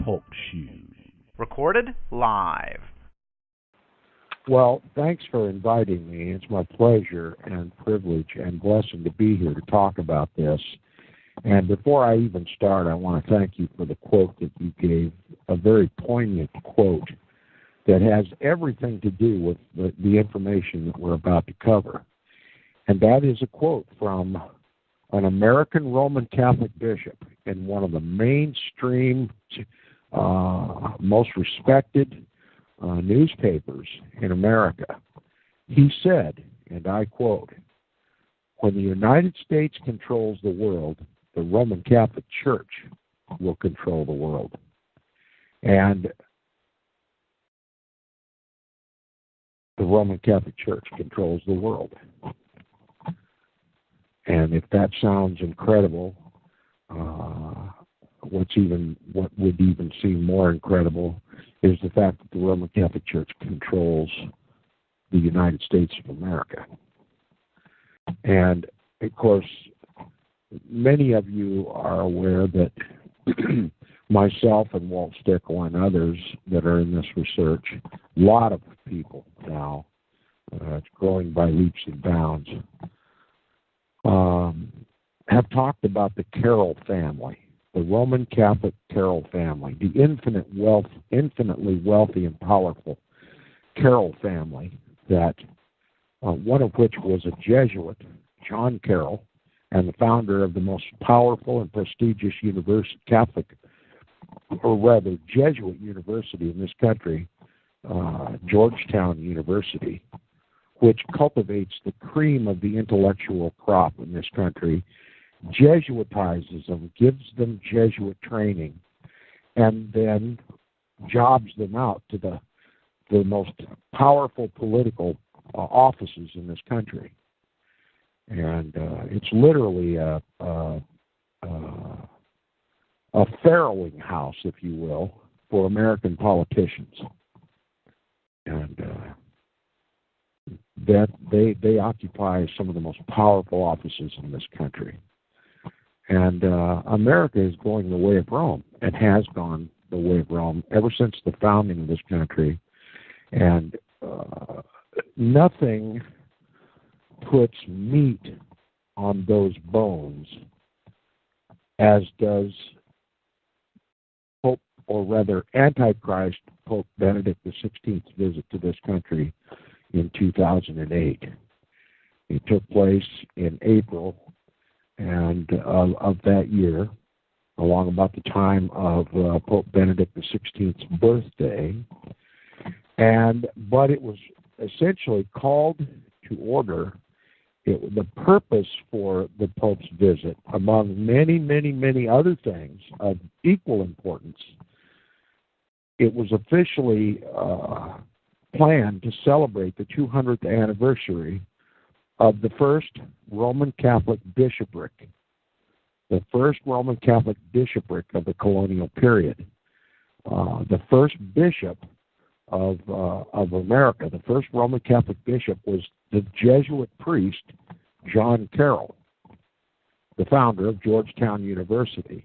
Talk Shoes. Recorded live. Well, thanks for inviting me. It's my pleasure and privilege and blessing to be here to talk about this. And before I even start, I want to thank you for the quote that you gave, a very poignant quote that has everything to do with the information that we're about to cover. And that is a quote from an American Roman Catholic bishop in one of the mainstream, most respected newspapers in America. He said, and I quote, "When the United States controls the world, the Roman Catholic Church will control the world." And the Roman Catholic Church controls the world. And if that sounds incredible, what would even seem more incredible is the fact that the Roman Catholic Church controls the United States of America. And, of course, many of you are aware that myself and Walt Stickle and others that are in this research, a lot of people now, it's growing by leaps and bounds, have talked about the Carroll family, the Roman Catholic Carroll family, the infinitely wealthy and powerful Carroll family, that one of which was a Jesuit, John Carroll, and the founder of the most powerful and prestigious Jesuit university in this country, Georgetown University, which cultivates the cream of the intellectual crop in this country, Jesuitizes them, gives them Jesuit training, and then jobs them out to the most powerful political offices in this country. And it's literally a farrowing house, if you will, for American politicians. And that they occupy some of the most powerful offices in this country. And America is going the way of Rome, and has gone the way of Rome ever since the founding of this country. And nothing puts meat on those bones as does Pope, or rather Antichrist Pope Benedict XVI's visit to this country in 2008. It took place in April of that year, along about the time of Pope Benedict XVI's birthday. But it was essentially called to order. The purpose for the Pope's visit, among many, many, many other things of equal importance, it was officially planned to celebrate the 200th anniversary of the first Roman Catholic bishopric, the first Roman Catholic bishopric of the colonial period. The first bishop of America, the first Roman Catholic bishop, was the Jesuit priest John Carroll, the founder of Georgetown University.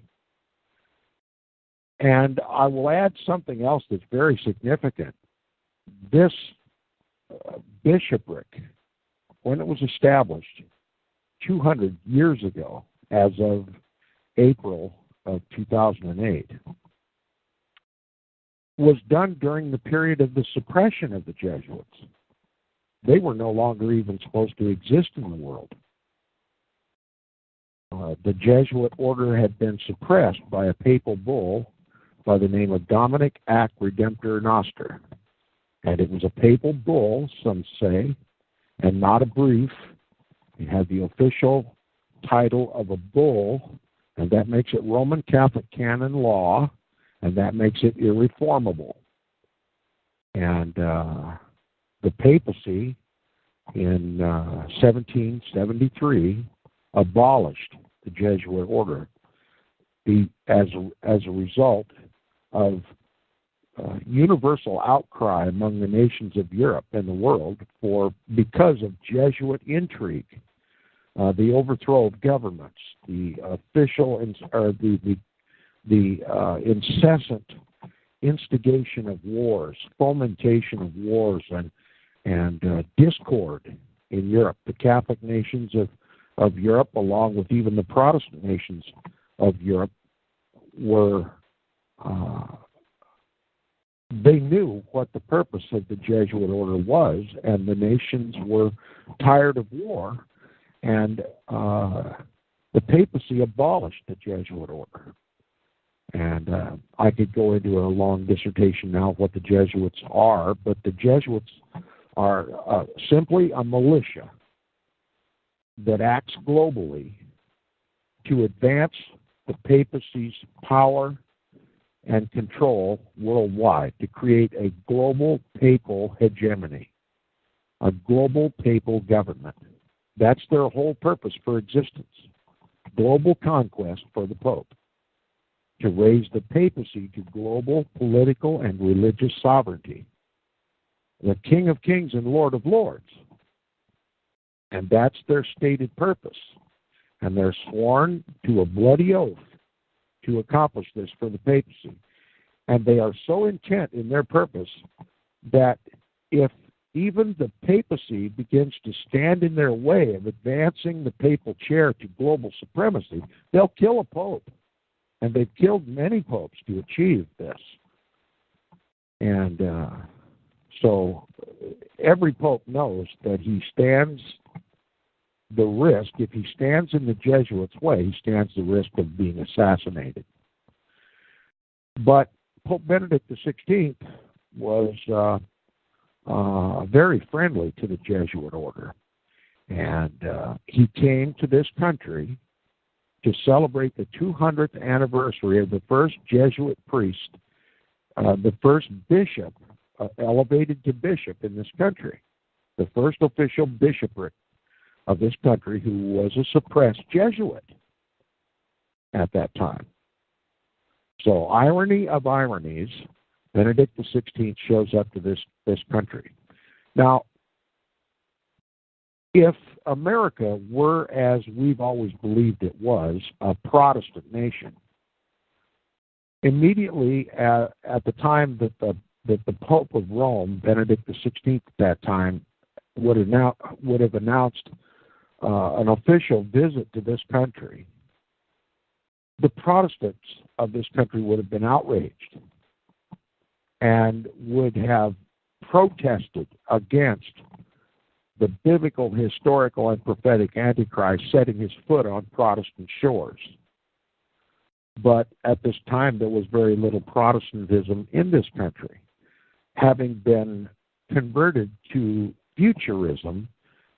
And I will add something else that's very significant. This bishopric, when it was established 200 years ago, as of April of 2008, was done during the period of the suppression of the Jesuits. They were no longer even supposed to exist in the world. The Jesuit order had been suppressed by a papal bull by the name of Dominic Ac Redemptor Noster. And it was a papal bull, some say, and not a brief. It had the official title of a bull, and that makes it Roman Catholic canon law, and that makes it irreformable. And the papacy in 1773 abolished the Jesuit order as a result of universal outcry among the nations of Europe and the world because of Jesuit intrigue, the overthrow of governments, the incessant instigation of wars, fomentation of wars, and discord in Europe. The Catholic nations of Europe, along with even the Protestant nations of Europe, were they knew what the purpose of the Jesuit order was, and the nations were tired of war, and the papacy abolished the Jesuit order. And I could go into a long dissertation now of what the Jesuits are, but the Jesuits are simply a militia that acts globally to advance the papacy's power and control worldwide, to create a global papal hegemony, a global papal government. That's their whole purpose for existence. Global conquest for the Pope, to raise the papacy to global political and religious sovereignty. The King of Kings and Lord of Lords. And that's their stated purpose. And they're sworn to a bloody oath to accomplish this for the papacy. And they are so intent in their purpose that if even the papacy begins to stand in their way of advancing the papal chair to global supremacy, they'll kill a pope. And they've killed many popes to achieve this. And so every pope knows that he stands the risk, if he stands in the Jesuits' way, he stands the risk of being assassinated. But Pope Benedict XVI was very friendly to the Jesuit order. And he came to this country to celebrate the 200th anniversary of the first Jesuit priest, the first bishop, elevated to bishop in this country, the first official bishopric of this country who was a suppressed Jesuit at that time. So, irony of ironies, Benedict XVI shows up to this country. Now, if America were, as we've always believed it was, a Protestant nation, immediately at the time that the Pope of Rome, Benedict XVI at that time, would have announced an official visit to this country, the Protestants of this country would have been outraged and would have protested against the biblical, historical, and prophetic Antichrist setting his foot on Protestant shores. But at this time, there was very little Protestantism in this country, having been converted to futurism,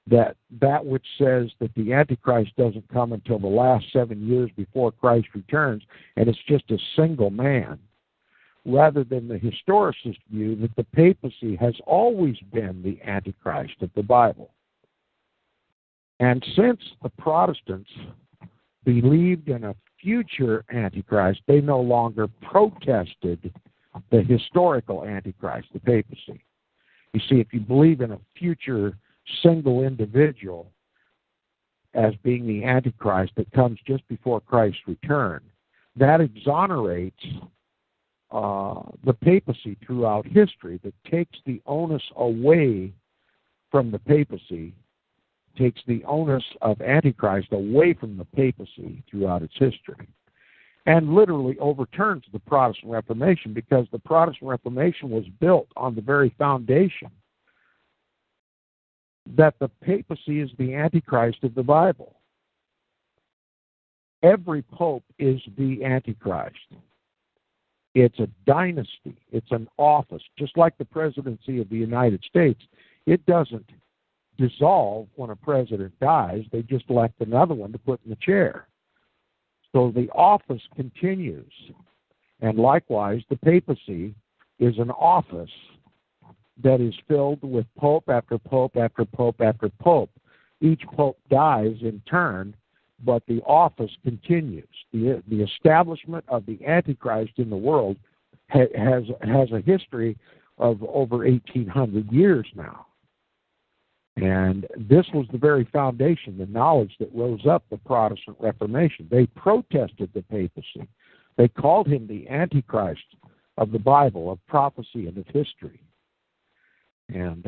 that which says that the Antichrist doesn't come until the last 7 years before Christ returns, and it's just a single man, rather than the historicist view that the papacy has always been the Antichrist of the Bible. And since the Protestants believed in a future Antichrist, they no longer protested the historical Antichrist, the papacy. You see, if you believe in a future single individual as being the Antichrist that comes just before Christ's return, that exonerates the papacy throughout history, that takes the onus away from the papacy, takes the onus of Antichrist away from the papacy throughout its history, and literally overturns the Protestant Reformation, because the Protestant Reformation was built on the very foundation that the papacy is the Antichrist of the Bible. Every pope is the Antichrist. It's a dynasty. It's an office. Just like the presidency of the United States, it doesn't dissolve when a president dies. They just elect another one to put in the chair. So the office continues. And likewise, the papacy is an office that is filled with pope after pope after pope after pope. Each pope dies in turn, but the office continues. The establishment of the Antichrist in the world has a history of over 1,800 years now. And this was the very foundation, the knowledge that rose up the Protestant Reformation. They protested the papacy. They called him the Antichrist of the Bible, of prophecy, and of history. And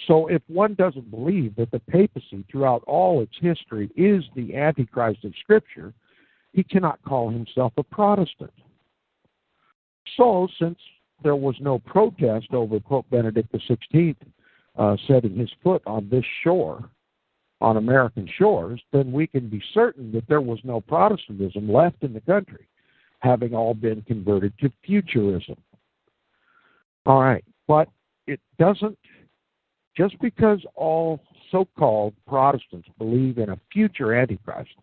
so if one doesn't believe that the papacy throughout all its history is the Antichrist of Scripture, he cannot call himself a Protestant. So since there was no protest over Pope Benedict XVI setting his foot on this shore, on American shores, then we can be certain that there was no Protestantism left in the country, having all been converted to futurism. All right, but it doesn't, just because all so-called Protestants believe in a future Antichrist,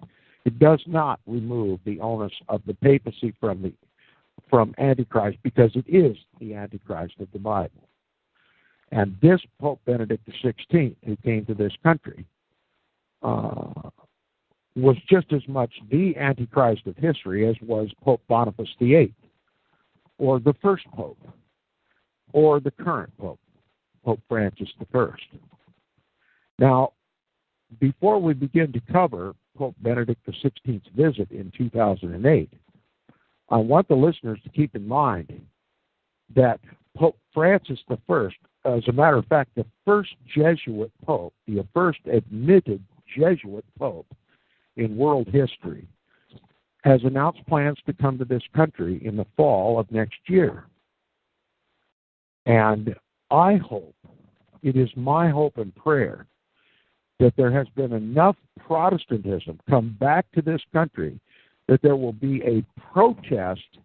it does not remove the onus of the papacy from Antichrist, because it is the Antichrist of the Bible. And this Pope Benedict XVI, who came to this country, was just as much the Antichrist of history as was Pope Boniface VIII, or the first Pope, or the current Pope, Pope Francis I. Now, before we begin to cover Pope Benedict XVI's visit in 2008, I want the listeners to keep in mind that Pope Francis I, as a matter of fact, the first Jesuit Pope, the first admitted Jesuit Pope in world history, has announced plans to come to this country in the fall of next year. And I hope, it is my hope and prayer, that there has been enough Protestantism come back to this country that there will be a protest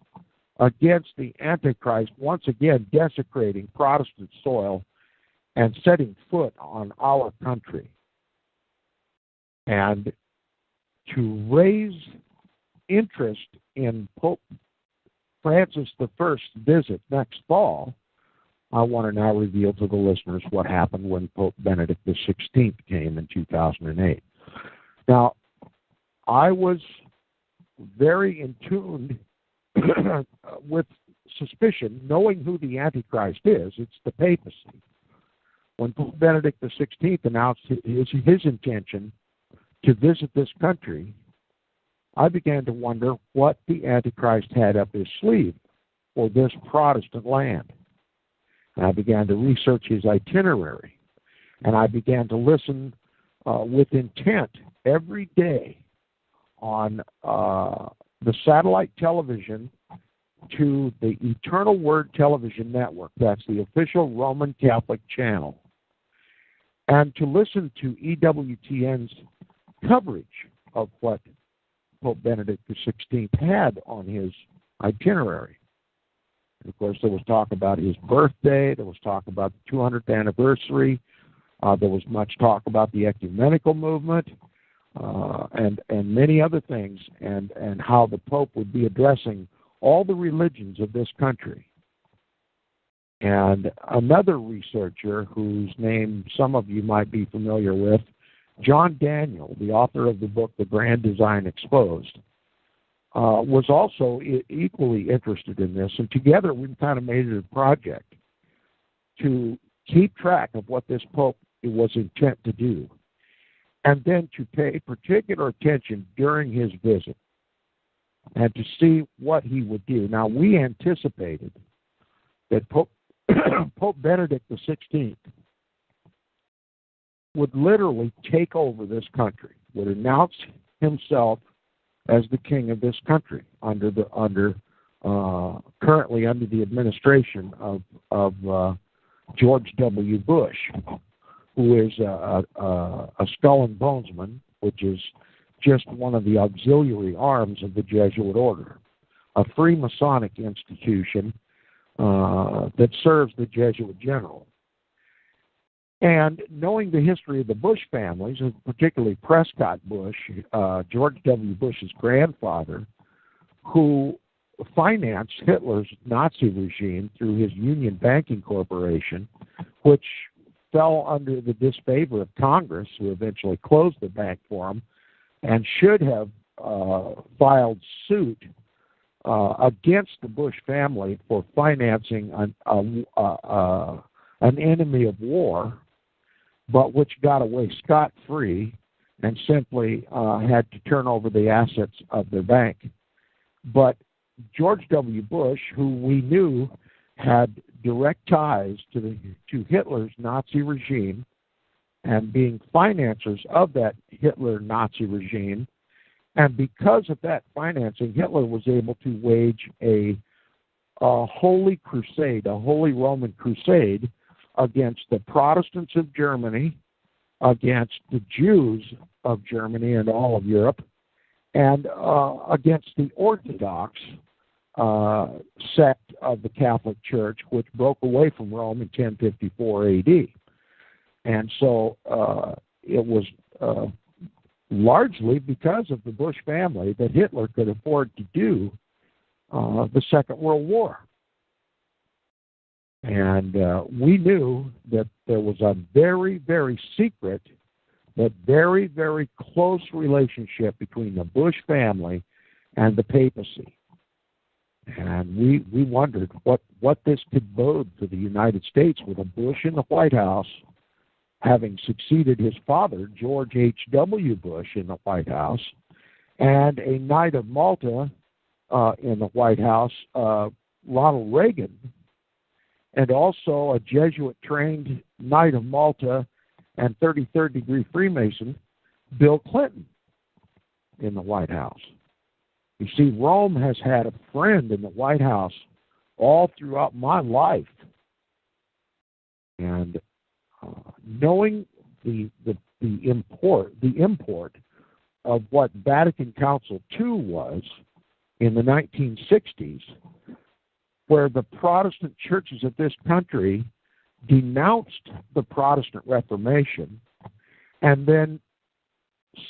against the Antichrist once again desecrating Protestant soil and setting foot on our country. And to raise interest in Pope Francis I's visit next fall, I want to now reveal to the listeners what happened when Pope Benedict XVI came in 2008. Now, I was very in tune with suspicion, knowing who the Antichrist is. It's the papacy. When Pope Benedict XVI announced his intention to visit this country, I began to wonder what the Antichrist had up his sleeve for this Protestant land. And I began to research his itinerary, and I began to listen with intent every day on the satellite television to the Eternal Word Television Network. That's the official Roman Catholic channel. And to listen to EWTN's coverage of what Pope Benedict XVI had on his itinerary. And of course, there was talk about his birthday. There was talk about the 200th anniversary. There was much talk about the ecumenical movement and many other things, and how the Pope would be addressing all the religions of this country. And another researcher whose name some of you might be familiar with, John Daniel, the author of the book The Grand Design Exposed, was also equally interested in this. And together we kind of made it a project to keep track of what this Pope was intent to do, and then to pay particular attention during his visit and to see what he would do. Now, we anticipated that Pope Benedict XVI would literally take over this country, would announce himself as the king of this country currently under the administration of George W. Bush, who is a Skull and Bonesman, which is just one of the auxiliary arms of the Jesuit order, a Freemasonic institution that serves the Jesuit general. And knowing the history of the Bush families, and particularly Prescott Bush, George W. Bush's grandfather, who financed Hitler's Nazi regime through his Union Banking Corporation, which fell under the disfavor of Congress, who eventually closed the bank for him, and should have filed suit against the Bush family for financing an enemy of war, but which got away scot-free and simply had to turn over the assets of their bank. But George W. Bush, who we knew had direct ties to Hitler's Nazi regime and being financiers of that Hitler Nazi regime, and because of that financing, Hitler was able to wage a holy crusade, a holy Roman crusade against the Protestants of Germany, against the Jews of Germany and all of Europe, and against the Orthodox sect of the Catholic Church, which broke away from Rome in 1054 AD. And so it was largely because of the Bush family that Hitler could afford to do the Second World War. And we knew that there was a very, very secret but very, very close relationship between the Bush family and the papacy. And we wondered what this could bode for the United States with a Bush in the White House, having succeeded his father, George H.W. Bush, in the White House, and a Knight of Malta in the White House, Ronald Reagan, and also a Jesuit-trained Knight of Malta and 33rd degree Freemason, Bill Clinton, in the White House. You see, Rome has had a friend in the White House all throughout my life. And knowing the import of what Vatican Council II was in the 1960s, where the Protestant churches of this country denounced the Protestant Reformation and then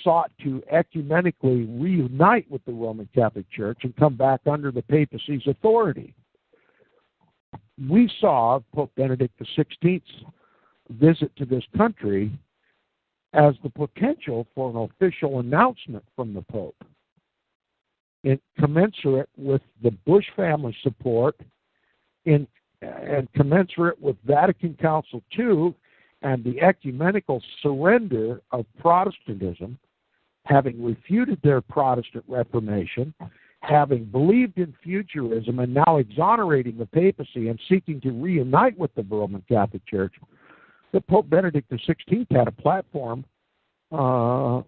sought to ecumenically reunite with the Roman Catholic Church and come back under the papacy's authority. We saw Pope Benedict XVI's visit to this country as the potential for an official announcement from the Pope, commensurate with the Bush family support, and commensurate with Vatican Council II and the ecumenical surrender of Protestantism, having refuted their Protestant Reformation, having believed in futurism, and now exonerating the papacy and seeking to reunite with the Roman Catholic Church. The Pope Benedict XVI had a platform, a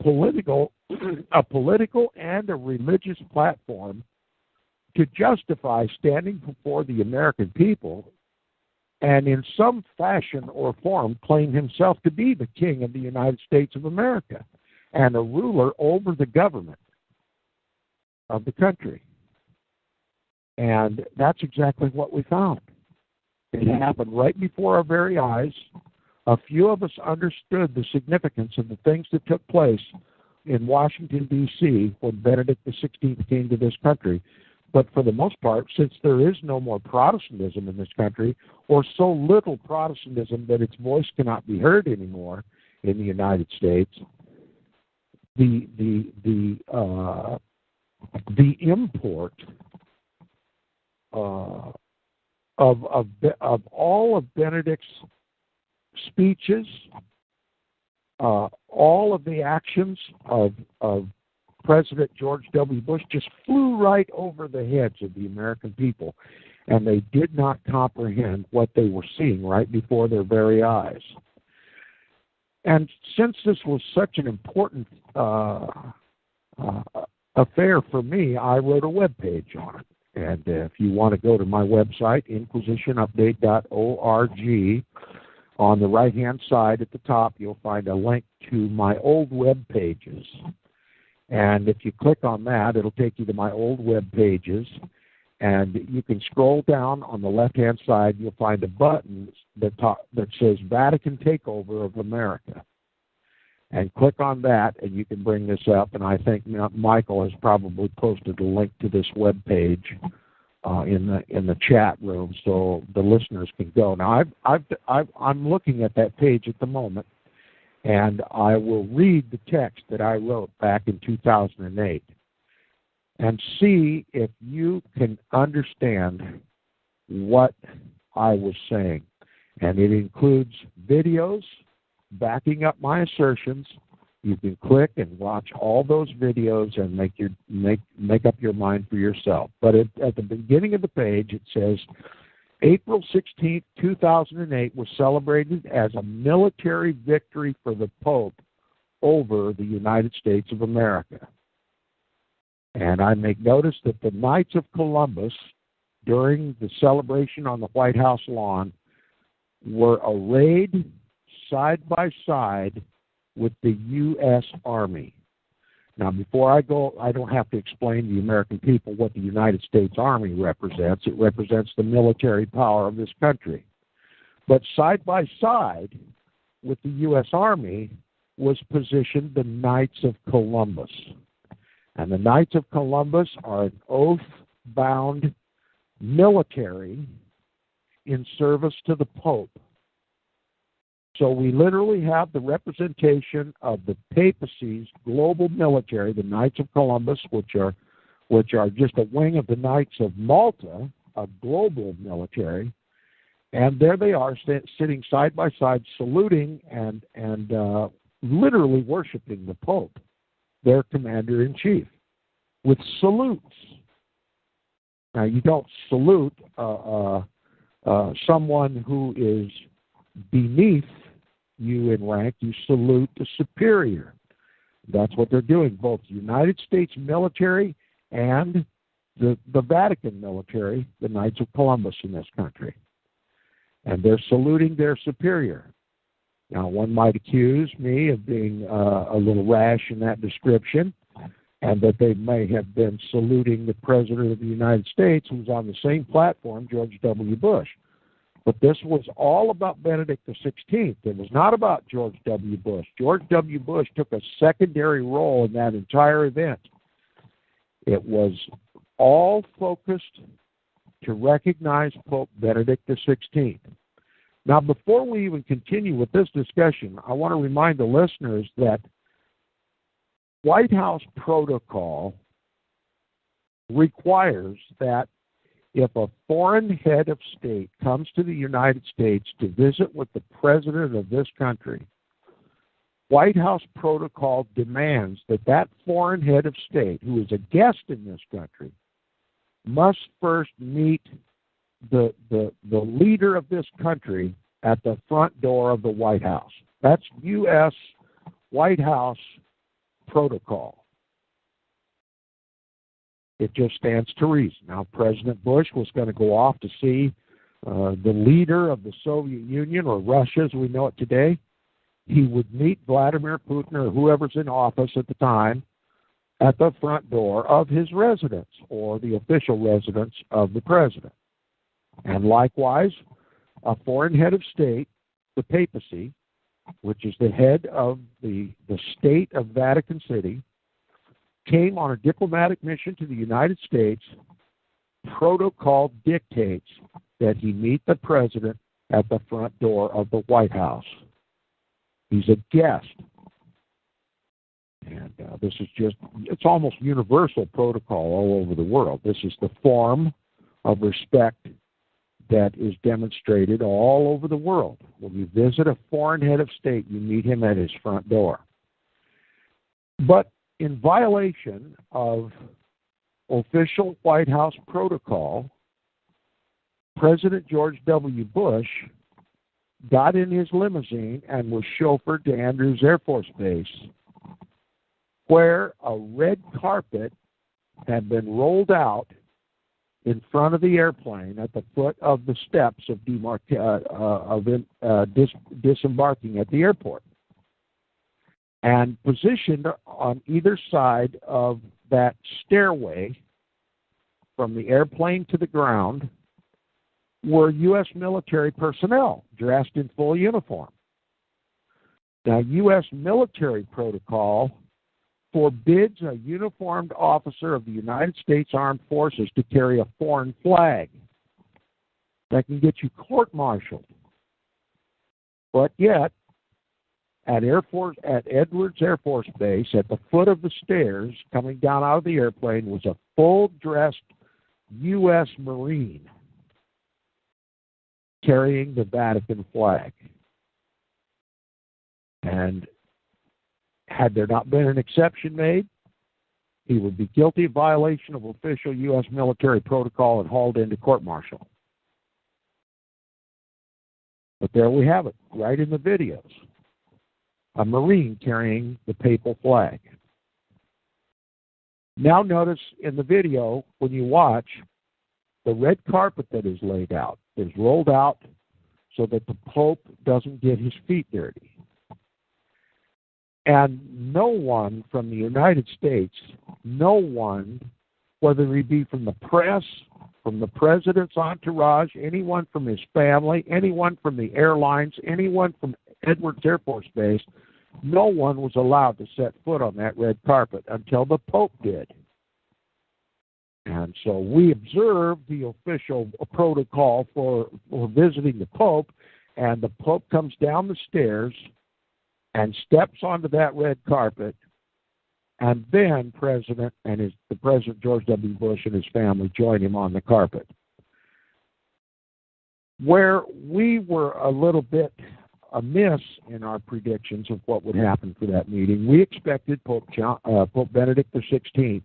political and a religious platform, to justify standing before the American people and in some fashion or form claim himself to be the King of the United States of America and a ruler over the government of the country. And that's exactly what we found. It happened right before our very eyes. A few of us understood the significance of the things that took place in Washington, D.C. when Benedict XVI came to this country. But for the most part, since there is no more Protestantism in this country, or so little Protestantism that its voice cannot be heard anymore in the United States, the import of all of Benedict's speeches, all of the actions of President George W. Bush just flew right over the heads of the American people, and they did not comprehend what they were seeing right before their very eyes. And since this was such an important affair for me, I wrote a webpage on it. And if you want to go to my website, inquisitionupdate.org, on the right-hand side at the top, you'll find a link to my old web pages. And if you click on that, it'll take you to my old web pages. And you can scroll down on the left-hand side, you'll find a button that says Vatican Takeover of America. And click on that, and you can bring this up. And I think Michael has probably posted a link to this web page in the chat room, so the listeners can go. Now, I'm looking at that page at the moment, and I will read the text that I wrote back in 2008 and see if you can understand what I was saying. And it includes videos backing up my assertions, You can click and watch all those videos and make up your mind for yourself. But at the beginning of the page, it says, April 16th, 2008 was celebrated as a military victory for the Pope over the United States of America. And I make notice that the Knights of Columbus, during the celebration on the White House lawn, were arrayed side by side with the U.S. Army. Now, before I go, I don't have to explain to the American people what the United States Army represents. It represents the military power of this country. But side by side with the U.S. Army was positioned the Knights of Columbus. And the Knights of Columbus are an oath-bound military in service to the Pope. So we literally have the representation of the papacy's global military, the Knights of Columbus, which are just a wing of the Knights of Malta, a global military, and there they are sitting side by side, saluting and literally worshiping the Pope, their commander-in-chief, with salutes. Now, you don't salute someone who is beneath you in rank. You salute the superior. That's what they're doing, both the United States military and the Vatican military, the Knights of Columbus in this country. And they're saluting their superior. Now, one might accuse me of being a little rash in that description, and that they may have been saluting the President of the United States, who's on the same platform, George W. Bush. But this was all about Benedict XVI. It was not about George W. Bush. George W. Bush took a secondary role in that entire event. It was all focused to recognize Pope Benedict XVI. Now, before we even continue with this discussion, I want to remind the listeners that White House protocol requires that if a foreign head of state comes to the United States to visit with the president of this country, White House protocol demands that that foreign head of state, who is a guest in this country, must first meet the leader of this country at the front door of the White House. That's U.S. White House protocol. It just stands to reason. Now, President Bush was going to go off to see the leader of the Soviet Union, or Russia as we know it today. He would meet Vladimir Putin or whoever's in office at the time at the front door of his residence, or the official residence of the president. And likewise, a foreign head of state, the papacy, which is the head of the state of Vatican City, came on a diplomatic mission to the United States. Protocol dictates that he meet the president at the front door of the White House. He's a guest. And this is it's almost universal protocol all over the world. This is the form of respect that is demonstrated all over the world. When you visit a foreign head of state, you meet him at his front door. But in violation of official White House protocol, President George W. Bush got in his limousine and was chauffeured to Andrews Air Force Base, where a red carpet had been rolled out in front of the airplane at the foot of the steps of disembarking at the airport. And positioned on either side of that stairway from the airplane to the ground were U.S. military personnel dressed in full uniform. Now, U.S. military protocol forbids a uniformed officer of the United States Armed Forces to carry a foreign flag. That can get you court-martialed. But yet, at Edwards Air Force Base, at the foot of the stairs, coming down out of the airplane, was a full-dressed U.S. Marine carrying the Vatican flag. And Had there not been an exception made, he would be guilty of violation of official U.S. military protocol and hauled into court-martial. But there we have it, right in the videos. A Marine carrying the papal flag. Now notice in the video, when you watch, the red carpet that is laid out is rolled out so that the Pope doesn't get his feet dirty. And no one from the United States, no one, whether he be from the press, from the president's entourage, anyone from his family, anyone from the airlines, anyone from Edwards Air Force Base, no one was allowed to set foot on that red carpet until the Pope did. And so we observed the official protocol for visiting the Pope, and the Pope comes down the stairs and steps onto that red carpet, and then the President George W. Bush and his family join him on the carpet. Where we were a little bit amiss in our predictions of what would happen for that meeting, we expected Pope Benedict XVI,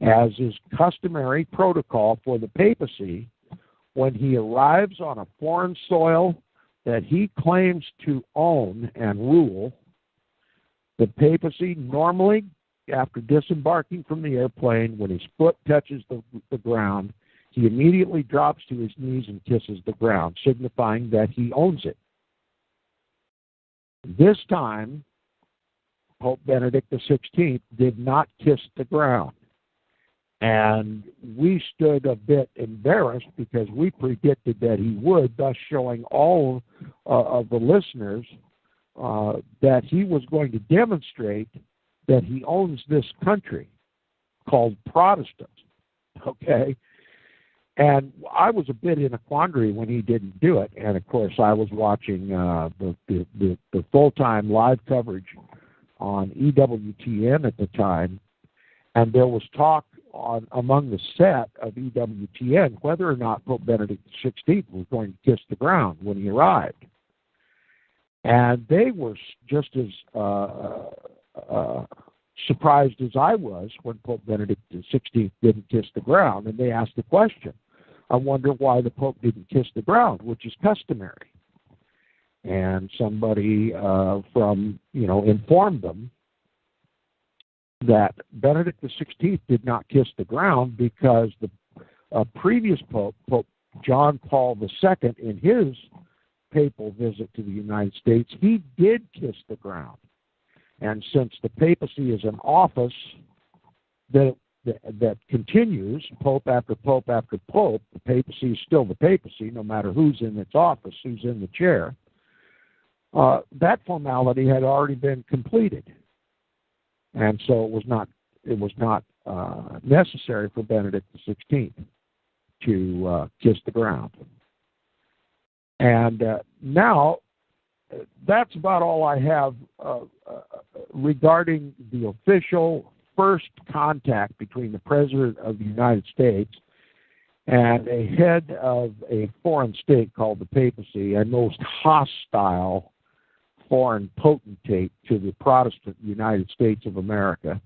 as is customary protocol for the papacy, when he arrives on a foreign soil that he claims to own and rule, the papacy normally, after disembarking from the airplane, when his foot touches the ground, he immediately drops to his knees and kisses the ground, signifying that he owns it. This time, Pope Benedict XVI did not kiss the ground. And we stood a bit embarrassed because we predicted that he would, thus showing all of the listeners that he was going to demonstrate that he owns this country called Protestant. Okay? And I was a bit in a quandary when he didn't do it. And, of course, I was watching the full-time live coverage on EWTN at the time, and there was talk among the set of EWTN whether or not Pope Benedict XVI was going to kiss the ground when he arrived. And they were just as surprised as I was when Pope Benedict XVI didn't kiss the ground, and they asked the question, I wonder why the Pope didn't kiss the ground, which is customary. And somebody informed them that Benedict XVI did not kiss the ground because the previous Pope, Pope John Paul II, in his papal visit to the United States, he did kiss the ground. And since the papacy is an office that continues, Pope after Pope after Pope, the papacy is still the papacy, no matter who's in its office, who's in the chair, that formality had already been completed. And so it was not necessary for Benedict XVI to kiss the ground. And now, that's about all I have regarding the official first contact between the President of the United States and a head of a foreign state called the papacy, a most hostile foreign potentate to the Protestant United States of America,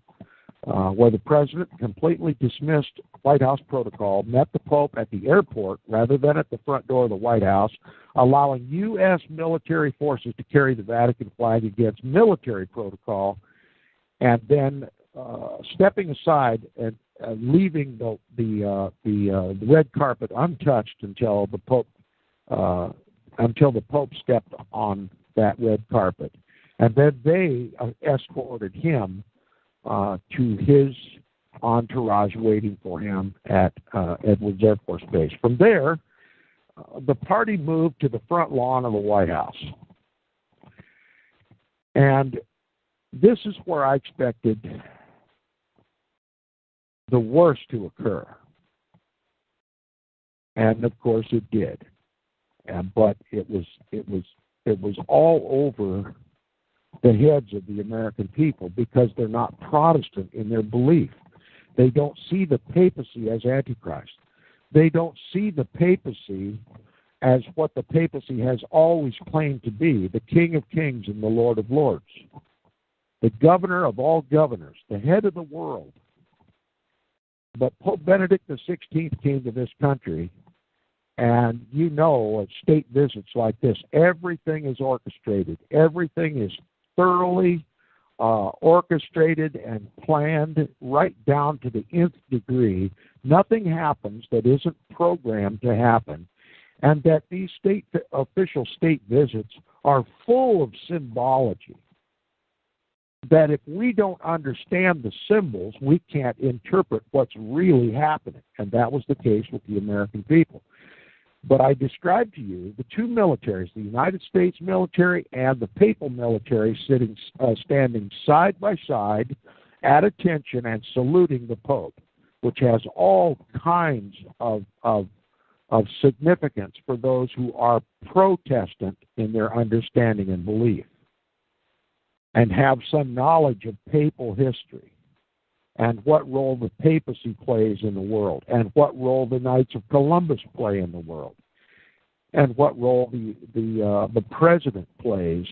where the President completely dismissed White House protocol, met the Pope at the airport rather than at the front door of the White House, allowing U.S. military forces to carry the Vatican flag against military protocol, and then stepping aside and leaving the red carpet untouched until the Pope stepped on that red carpet, and then they escorted him to his entourage waiting for him at Edwards Air Force Base. From there, the party moved to the front lawn of the White House. And this is where I expected the worst to occur. And of course it did. But it was all over the heads of the American people because they're not Protestant in their belief. They don't see the papacy as Antichrist. They don't see the papacy as what the papacy has always claimed to be, the King of Kings and the Lord of Lords. the governor of all governors, the head of the world. But Pope Benedict XVI came to this country, and you know, at state visits like this, everything is orchestrated. Everything is thoroughly orchestrated and planned right down to the nth degree. Nothing happens that isn't programmed to happen, and that these official state visits are full of symbology. That if we don't understand the symbols, we can't interpret what's really happening, and that was the case with the American people. But I described to you the two militaries, the United States military and the Papal military, standing side by side at attention and saluting the Pope, which has all kinds of significance for those who are Protestant in their understanding and belief, and have some knowledge of papal history, and what role the papacy plays in the world, and what role the Knights of Columbus play in the world, and what role the president plays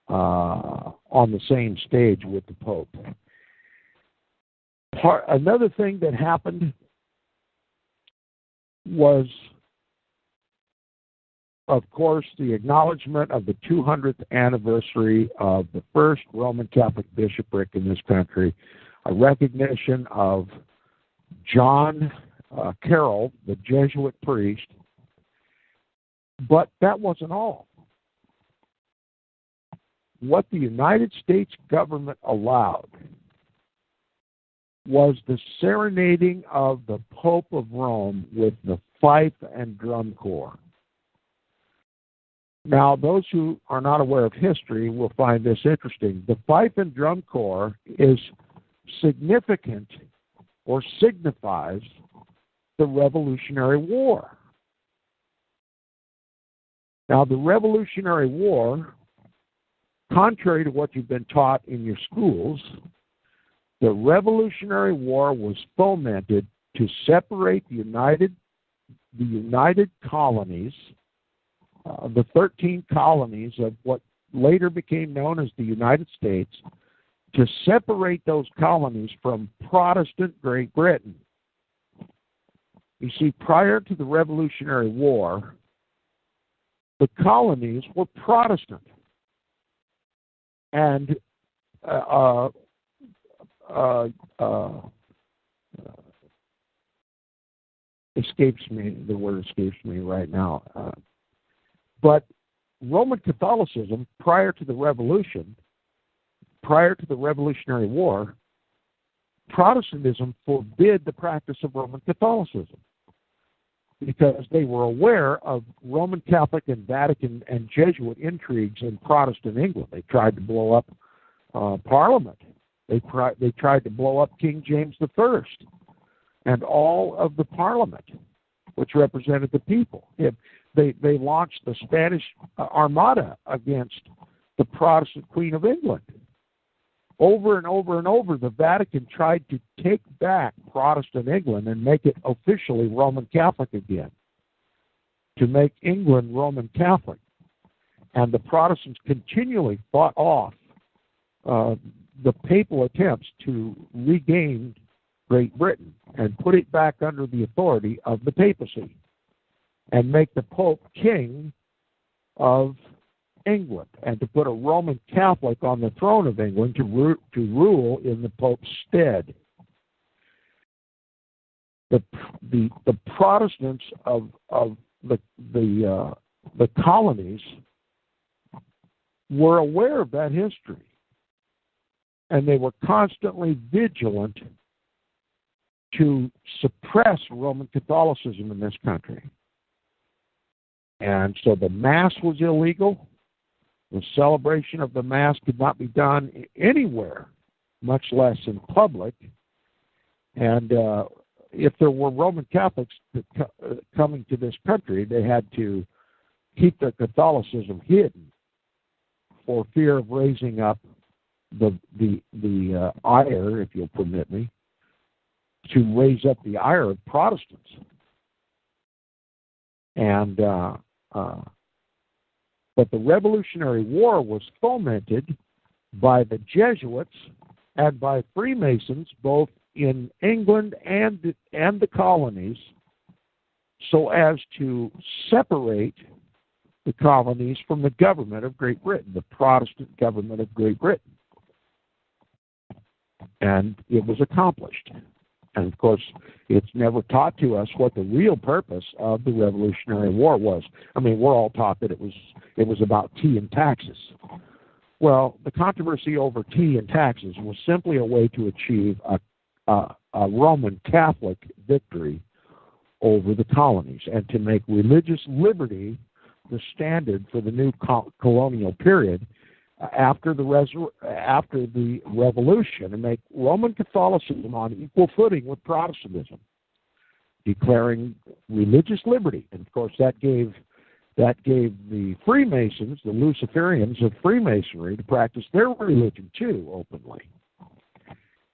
on the same stage with the Pope. Another thing that happened was, of course, the acknowledgement of the 200th anniversary of the first Roman Catholic bishopric in this country, a recognition of John Carroll, the Jesuit priest. But that wasn't all. What the United States government allowed was the serenading of the Pope of Rome with the fife and drum corps. Now, those who are not aware of history will find this interesting. The fife and drum corps is significant, or signifies, the Revolutionary War. Now, the Revolutionary War, contrary to what you've been taught in your schools, the Revolutionary War was fomented to separate the United Colonies, the 13 colonies of what later became known as the United States, to separate those colonies from Protestant Great Britain. You see, prior to the Revolutionary War, the colonies were Protestant. And the word escapes me right now. But Roman Catholicism, prior to the Revolution, prior to the Revolutionary War, Protestantism forbid the practice of Roman Catholicism, because they were aware of Roman Catholic and Vatican and Jesuit intrigues in Protestant England. They tried to blow up Parliament. They tried to blow up King James I and all of the Parliament, which represented the people. They launched the Spanish Armada against the Protestant Queen of England. Over and over and over, the Vatican tried to take back Protestant England and make it officially Roman Catholic again, to make England Roman Catholic. And the Protestants continually fought off the papal attempts to regain Great Britain and put it back under the authority of the papacy and make the Pope king of England, and to put a Roman Catholic on the throne of England to rule in the Pope's stead. The Protestants of the colonies were aware of that history, and they were constantly vigilant to suppress Roman Catholicism in this country. And so the Mass was illegal. The celebration of the Mass could not be done anywhere, much less in public. And if there were Roman Catholics coming to this country, they had to keep their Catholicism hidden for fear of raising up the ire, if you'll permit me, to raise up the ire of Protestants. And but the Revolutionary War was fomented by the Jesuits and by Freemasons, both in England and the colonies, so as to separate the colonies from the government of Great Britain, the Protestant government of Great Britain. And it was accomplished. And of course, it's never taught to us what the real purpose of the Revolutionary War was. I mean, we're all taught that it was about tea and taxes. Well, the controversy over tea and taxes was simply a way to achieve a Roman Catholic victory over the colonies and to make religious liberty the standard for the new colonial period after the Revolution, and make Roman Catholicism on equal footing with Protestantism, declaring religious liberty. And of course, that gave the Freemasons, the Luciferians of Freemasonry, to practice their religion too openly.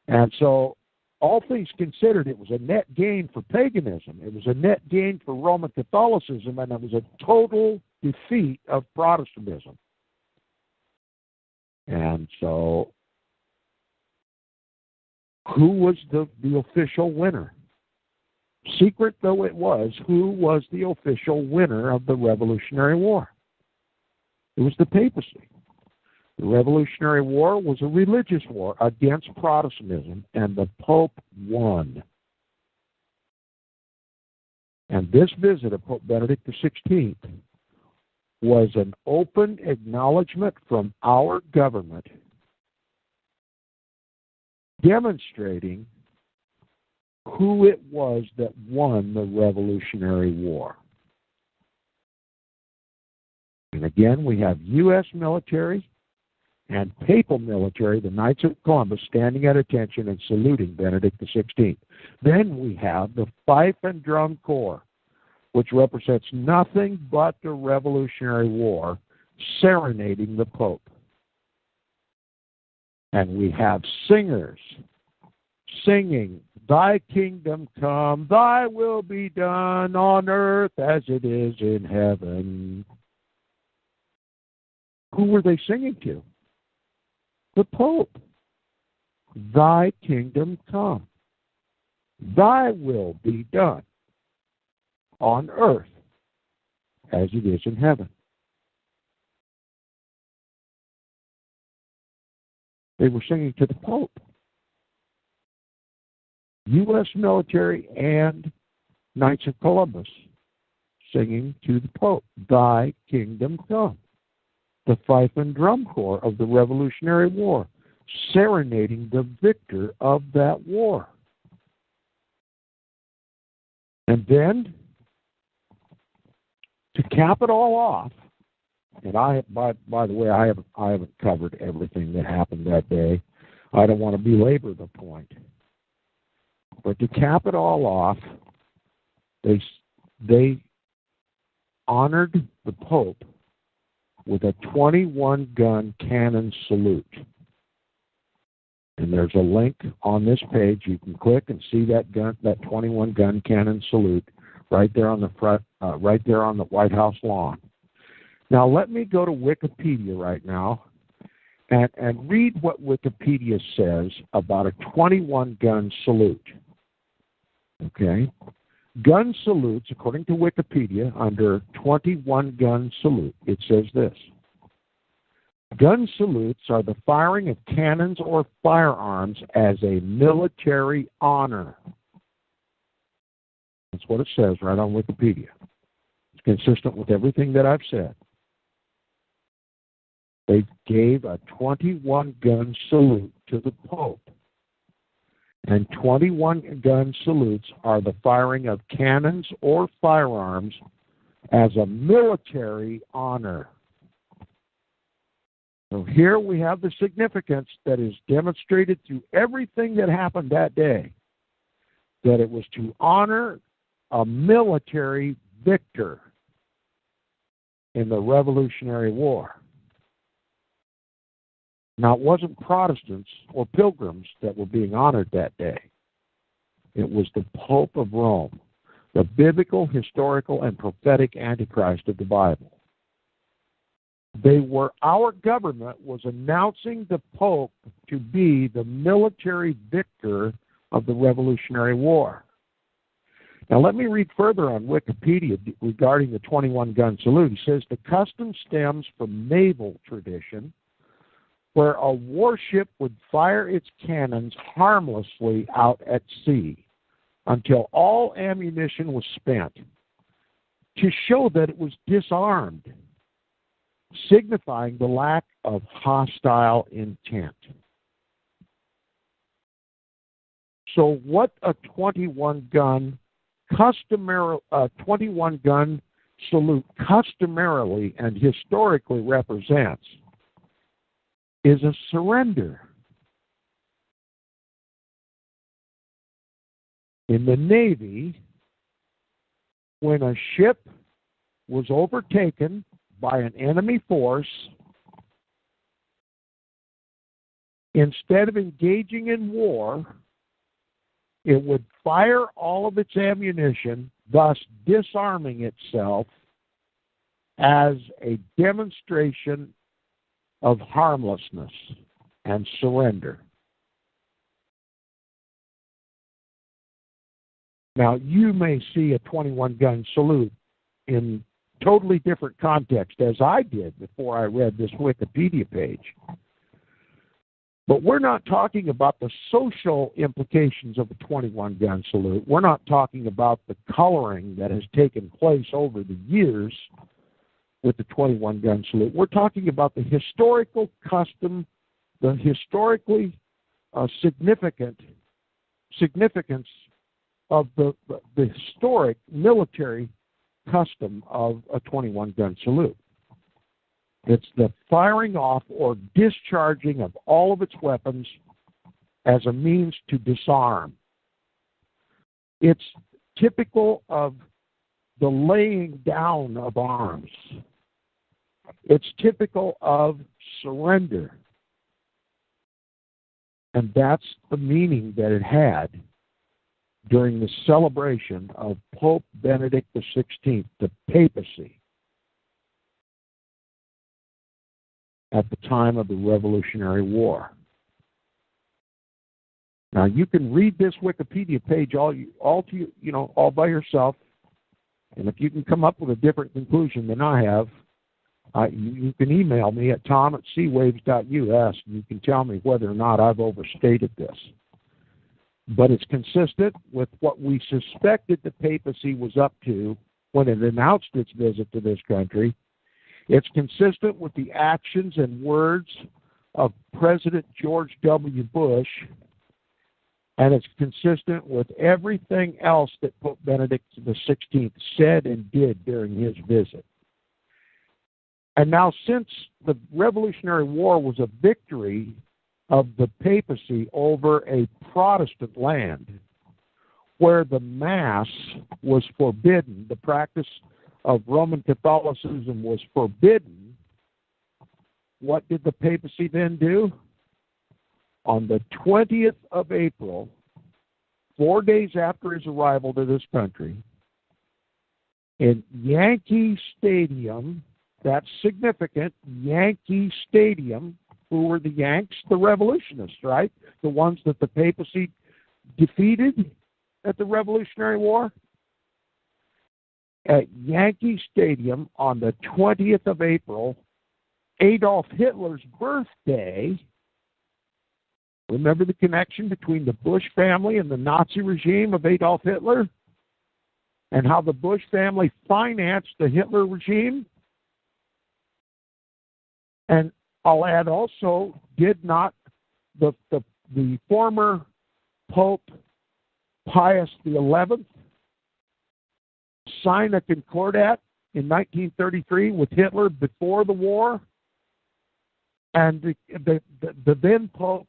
And so, all things considered, it was a net gain for paganism. It was a net gain for Roman Catholicism, and it was a total defeat of Protestantism. And so, who was the official winner? Secret though it was, who was the official winner of the Revolutionary War? It was the papacy. The Revolutionary War was a religious war against Protestantism, and the Pope won. And this visit of Pope Benedict XVI was an open acknowledgement from our government demonstrating who it was that won the Revolutionary War. And again, we have U.S. military and papal military, the Knights of Columbus, standing at attention and saluting Benedict XVI. Then we have the Fife and Drum Corps, which represents nothing but the Revolutionary War, serenading the Pope. And we have singers singing, "Thy kingdom come, thy will be done on earth as it is in heaven." Who were they singing to? The Pope. Thy kingdom come, thy will be done on earth as it is in heaven. They were singing to the Pope. U.S. military and Knights of Columbus singing to the Pope, "Thy kingdom come." The Fife and Drum Corps of the Revolutionary War, serenading the victor of that war. And then, to cap it all off, and by the way, I haven't covered everything that happened that day. I don't want to belabor the point. But to cap it all off, they honored the Pope with a 21-gun cannon salute. And there's a link on this page. You can click and see that 21-gun cannon salute right there on the front, right there on the White House lawn. Now let me go to Wikipedia right now and read what Wikipedia says about a 21-gun salute. Okay? Gun salutes, according to Wikipedia, under 21-gun salute, it says this: gun salutes are the firing of cannons or firearms as a military honor. That's what it says right on Wikipedia. It's consistent with everything that I've said. They gave a 21-gun salute to the Pope. And 21-gun salutes are the firing of cannons or firearms as a military honor. So here we have the significance that is demonstrated through everything that happened that day, that it was to honor a military victor in the Revolutionary War. Now, it wasn't Protestants or pilgrims that were being honored that day. It was the Pope of Rome, the biblical, historical, and prophetic Antichrist of the Bible. Our government was announcing the Pope to be the military victor of the Revolutionary War. Now, let me read further on Wikipedia regarding the 21-gun salute. He says, the custom stems from naval tradition, where a warship would fire its cannons harmlessly out at sea until all ammunition was spent, to show that it was disarmed, signifying the lack of hostile intent. So what a 21-gun salute customarily and historically represents is a surrender. In the Navy, when a ship was overtaken by an enemy force, instead of engaging in war, it would fire all of its ammunition, thus disarming itself as a demonstration of harmlessness and surrender. Now, you may see a 21-gun salute in totally different context, as I did before I read this Wikipedia page. But we're not talking about the social implications of a 21-gun salute. We're not talking about the coloring that has taken place over the years with the 21-gun salute. We're talking about the historical custom, the historically significance of the historic military custom of a 21-gun salute. It's the firing off or discharging of all of its weapons as a means to disarm. It's typical of the laying down of arms. It's typical of surrender. And that's the meaning that it had during the celebration of Pope Benedict XVI, the papacy, at the time of the Revolutionary War. Now, you can read this Wikipedia page all by yourself, and if you can come up with a different conclusion than I have, you can email me at tom@seawaves.us, and you can tell me whether or not I've overstated this. But it's consistent with what we suspected the papacy was up to when it announced its visit to this country. It's consistent with the actions and words of President George W. Bush, and it's consistent with everything else that Pope Benedict XVI said and did during his visit. And now, since the Revolutionary War was a victory of the papacy over a Protestant land where the Mass was forbidden, the practice of Roman Catholicism was forbidden, what did the papacy then do? On the 20th of April, 4 days after his arrival to this country, in Yankee Stadium, that's significant, Yankee Stadium. Who were the Yanks? The revolutionists, right? The ones that the papacy defeated at the Revolutionary War. At Yankee Stadium on the 20th of April, Adolf Hitler's birthday. Remember the connection between the Bush family and the Nazi regime of Adolf Hitler? And how the Bush family financed the Hitler regime? And I'll add also, did not the former Pope Pius XI sign a concordat in 1933 with Hitler before the war? And the then Pope,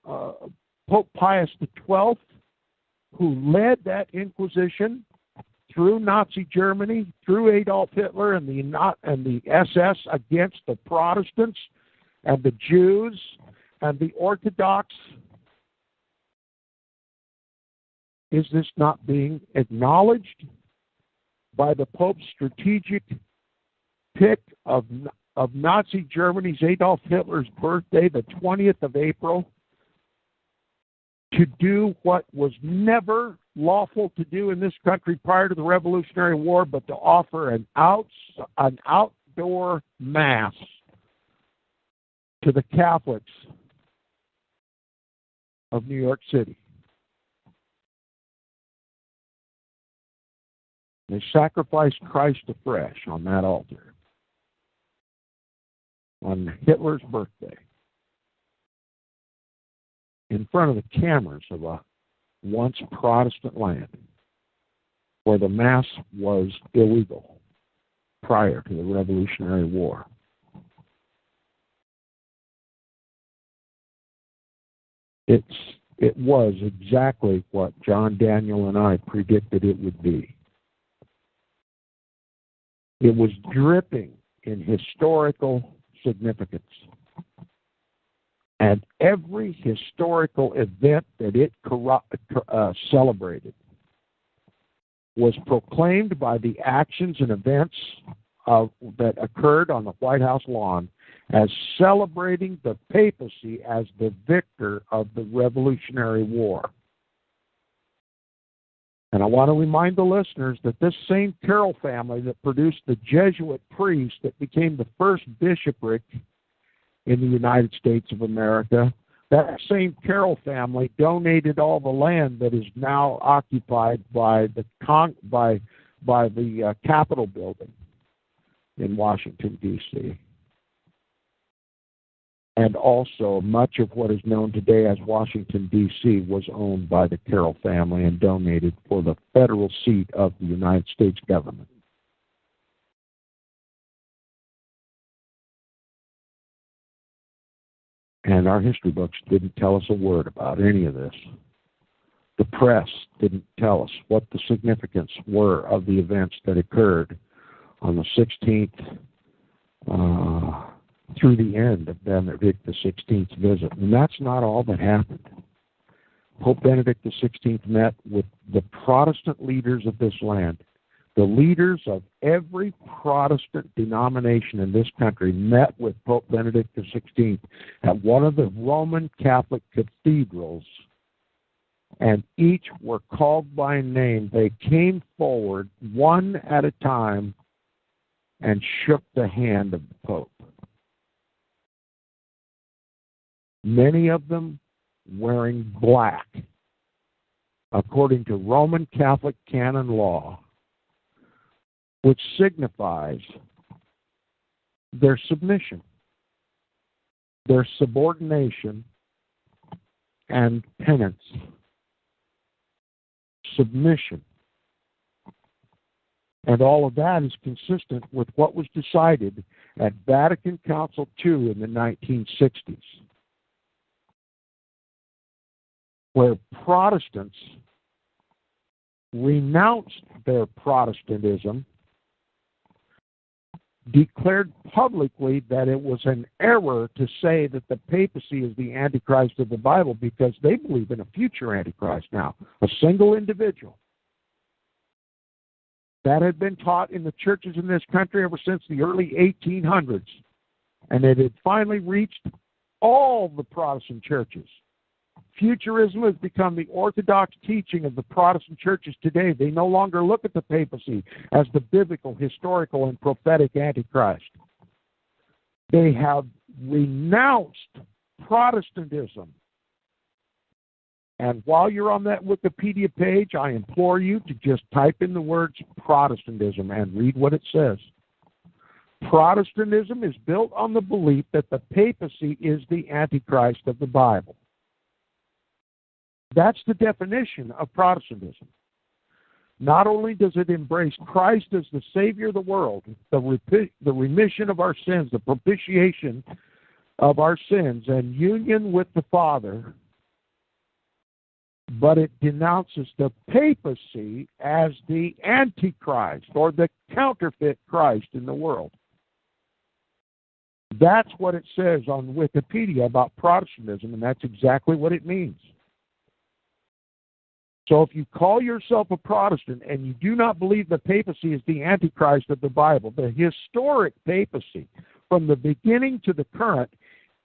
Pope Pius XII, who led that Inquisition through Nazi Germany, through Adolf Hitler and the SS against the Protestants and the Jews and the Orthodox. Is this not being acknowledged by the Pope's strategic pick of of Nazi Germany's Adolf Hitler's birthday, the 20th of April, to do what was never lawful to do in this country prior to the Revolutionary War, but to offer an outdoor mass to the Catholics of New York City. They sacrificed Christ afresh on that altar on Hitler's birthday in front of the cameras of a once Protestant land where the Mass was illegal prior to the Revolutionary War. It was exactly what John Daniel and I predicted it would be. It was dripping in historical significance. And every historical event that it celebrated was proclaimed by the actions and events that occurred on the White House lawn as celebrating the papacy as the victor of the Revolutionary War. And I want to remind the listeners that this same Carroll family that produced the Jesuit priest that became the first bishopric in the United States of America, that same Carroll family donated all the land that is now occupied by the Capitol building in Washington, D.C. And also, much of what is known today as Washington, D.C. was owned by the Carroll family and donated for the federal seat of the United States government. And our history books didn't tell us a word about any of this. The press didn't tell us what the significance were of the events that occurred on the 16th through the end of Benedict XVI's visit. And that's not all that happened. Pope Benedict XVI met with the Protestant leaders of this land. The leaders of every Protestant denomination in this country met with Pope Benedict XVI at one of the Roman Catholic cathedrals, and each were called by name. They came forward one at a time and shook the hand of the Pope. Many of them wearing black, according to Roman Catholic canon law, which signifies their submission, their subordination, and penance. Submission. And all of that is consistent with what was decided at Vatican Council II in the 1960s, where Protestants renounced their Protestantism, declared publicly that it was an error to say that the papacy is the Antichrist of the Bible, because they believe in a future Antichrist now, a single individual. That had been taught in the churches in this country ever since the early 1800s, and it had finally reached all the Protestant churches. Futurism has become the orthodox teaching of the Protestant churches today. They no longer look at the papacy as the biblical, historical, and prophetic Antichrist. They have renounced Protestantism. And while you're on that Wikipedia page, I implore you to just type in the words Protestantism and read what it says. Protestantism is built on the belief that the papacy is the Antichrist of the Bible. That's the definition of Protestantism. Not only does it embrace Christ as the Savior of the world, the remission of our sins, the propitiation of our sins, and union with the Father, but it denounces the papacy as the Antichrist or the counterfeit Christ in the world. That's what it says on Wikipedia about Protestantism, and that's exactly what it means. So if you call yourself a Protestant and you do not believe the papacy is the Antichrist of the Bible, the historic papacy, from the beginning to the current,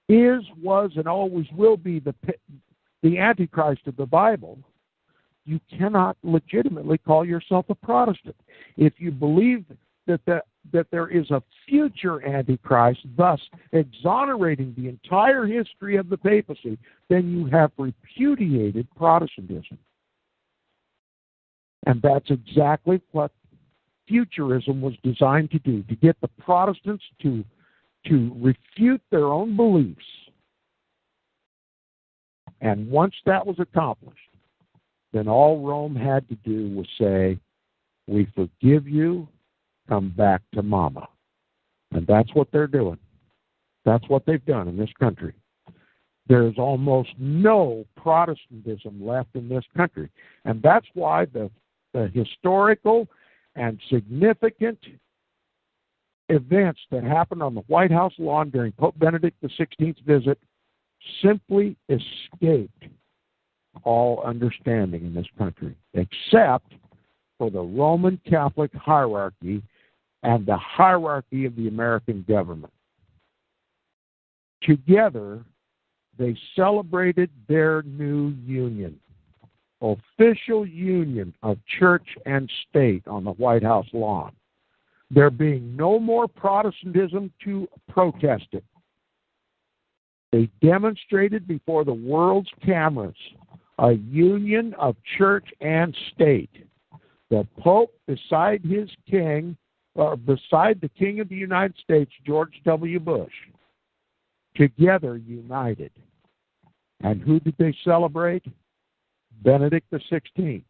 is, was, and always will be the Antichrist of the Bible, you cannot legitimately call yourself a Protestant. If you believe that there is a future Antichrist, thus exonerating the entire history of the papacy, then you have repudiated Protestantism. And that's exactly what futurism was designed to do, to get the Protestants to refute their own beliefs. And once that was accomplished, then all Rome had to do was say, we forgive you, come back to mama. And that's what they're doing. That's what they've done in this country. There's almost no Protestantism left in this country. And that's why the historical and significant events that happened on the White House lawn during Pope Benedict XVI's visit simply escaped all understanding in this country, except for the Roman Catholic hierarchy and the hierarchy of the American government. Together, they celebrated their new union, official union of church and state on the White House lawn. There being no more Protestantism to protest it. They demonstrated before the world's cameras a union of church and state. The Pope beside his king, or beside the King of the United States, George W. Bush, together united. And who did they celebrate? Benedict XVI.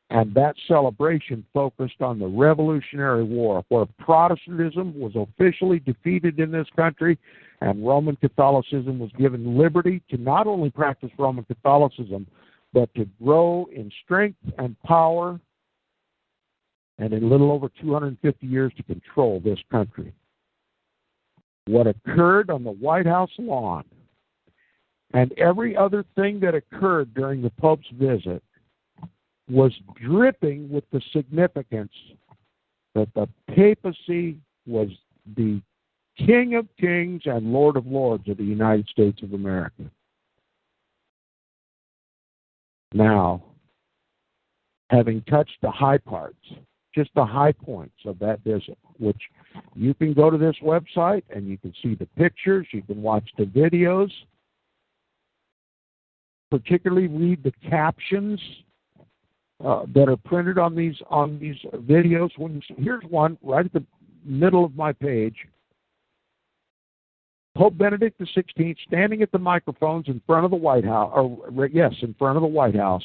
And that celebration focused on the Revolutionary War, where Protestantism was officially defeated in this country, and Roman Catholicism was given liberty to not only practice Roman Catholicism, but to grow in strength and power, and in a little over 250 years to control this country. What occurred on the White House lawn and every other thing that occurred during the Pope's visit was dripping with the significance that the papacy was the King of Kings and Lord of Lords of the United States of America. Now, having touched the high parts, just the high points of that visit, which you can go to this website and you can see the pictures, you can watch the videos, particularly read the captions that are printed on these videos. Here's one right at the middle of my page. Pope Benedict XVI standing at the microphones in front of the White House, in front of the White House.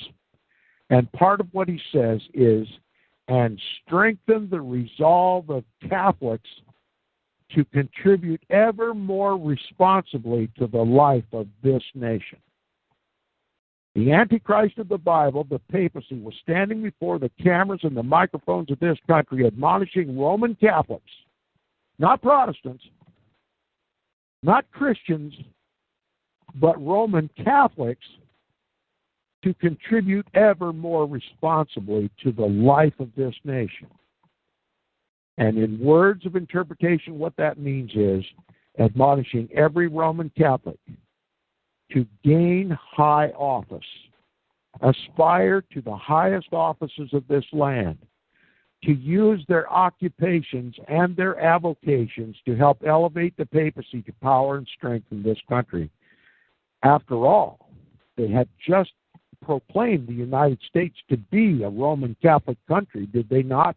And part of what he says is, and strengthen the resolve of Catholics to contribute ever more responsibly to the life of this nation. The Antichrist of the Bible, the papacy, was standing before the cameras and the microphones of this country admonishing Roman Catholics, not Protestants, not Christians, but Roman Catholics, to contribute ever more responsibly to the life of this nation. And in words of interpretation, what that means is admonishing every Roman Catholic to gain high office, aspire to the highest offices of this land, to use their occupations and their avocations to help elevate the papacy to power and strength in this country. After all, they had just proclaimed the United States to be a Roman Catholic country, did they not?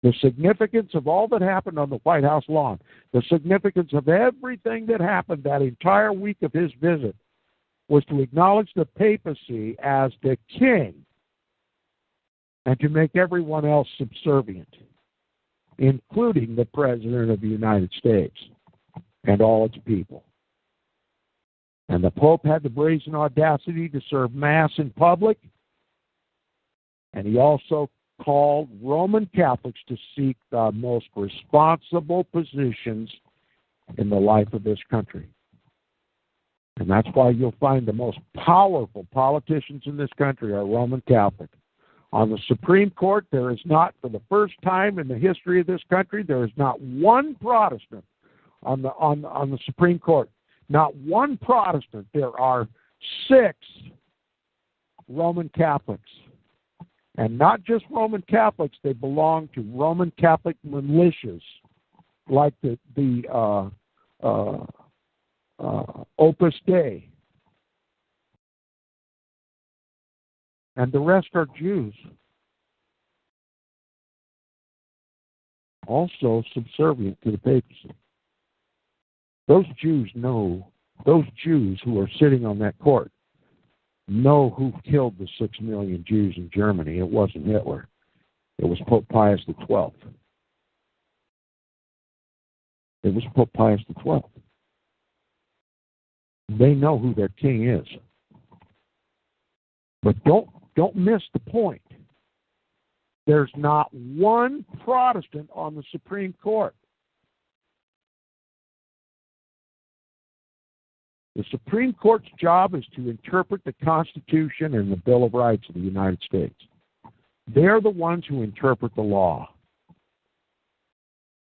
The significance of all that happened on the White House lawn, the significance of everything that happened that entire week of his visit, was to acknowledge the papacy as the king and to make everyone else subservient, including the President of the United States and all its people. And the Pope had the brazen audacity to serve Mass in public, and he also called Roman Catholics to seek the most responsible positions in the life of this country. And that's why you'll find the most powerful politicians in this country are Roman Catholic, On the Supreme Court, there is not, for the first time in the history of this country, there is not one Protestant on the Supreme Court. Not one Protestant. There are 6 Roman Catholics. And not just Roman Catholics, they belong to Roman Catholic militias, like the Opus Dei. And the rest are Jews, also subservient to the papacy. Those Jews know, those Jews who are sitting on that court know who killed the 6 million Jews in Germany. It wasn't Hitler. It was Pope Pius XII. It was Pope Pius XII. They know who their king is. But don't miss the point. There's not one Protestant on the Supreme Court. The Supreme Court's job is to interpret the Constitution and the Bill of Rights of the United States. They're the ones who interpret the law.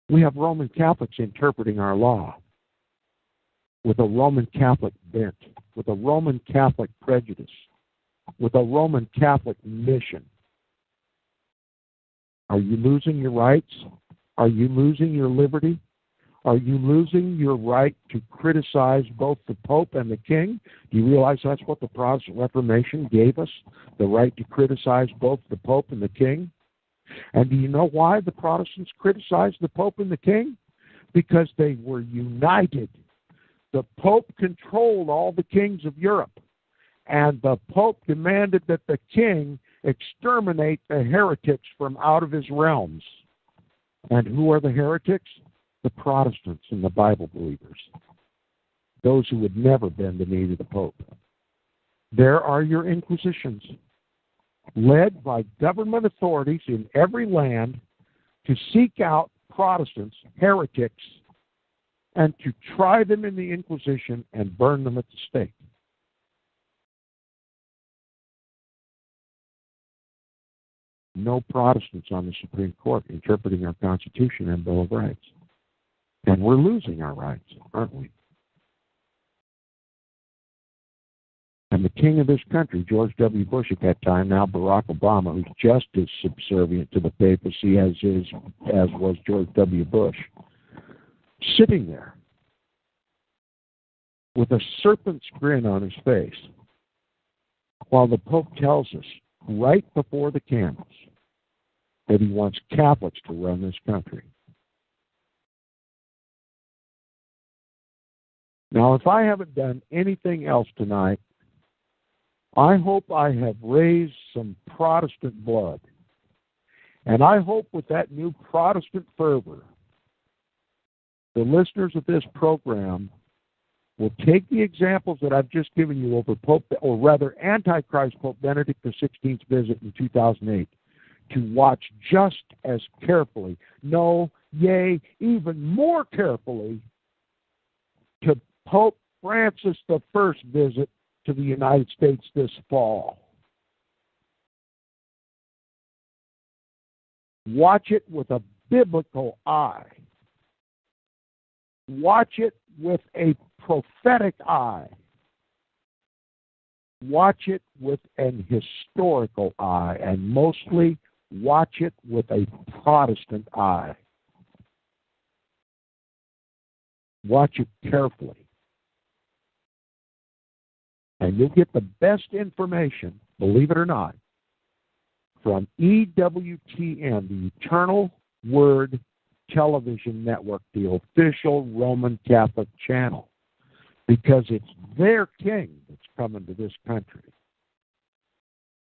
We have Roman Catholics interpreting our law with a Roman Catholic bent, with a Roman Catholic prejudice, with a Roman Catholic mission. Are you losing your rights? Are you losing your liberty? Are you losing your right to criticize both the Pope and the King? Do you realize that's what the Protestant Reformation gave us? The right to criticize both the Pope and the King? And do you know why the Protestants criticized the Pope and the King? Because they were united. The Pope controlled all the kings of Europe. And the Pope demanded that the King exterminate the heretics from out of his realms. And who are the heretics? The Protestants and the Bible believers. Those who would never bend the knee to the Pope. There are your inquisitions, led by government authorities in every land to seek out Protestants, heretics, and to try them in the Inquisition and burn them at the stake. No Protestants on the Supreme Court interpreting our Constitution and Bill of Rights. And we're losing our rights, aren't we? And the king of this country, George W. Bush at that time, now Barack Obama, who's just as subservient to the papacy as was George W. Bush, sitting there with a serpent's grin on his face, while the Pope tells us right before the cameras that he wants Catholics to run this country. Now, if I haven't done anything else tonight, I hope I have raised some Protestant blood. And I hope with that new Protestant fervor, the listeners of this program will take the examples that I've just given you over Pope, or rather Antichrist Pope Benedict XVI's visit in 2008, to watch just as carefully, no, yea, even more carefully, to Pope Francis I's visit to the United States this fall. Watch it with a biblical eye. Watch it with a prophetic eye. Watch it with an historical eye, and mostly watch it with a Protestant eye. Watch it carefully. And you'll get the best information, believe it or not, from EWTN, the Eternal Word Television Network, the official Roman Catholic channel, because it's their king that's coming to this country.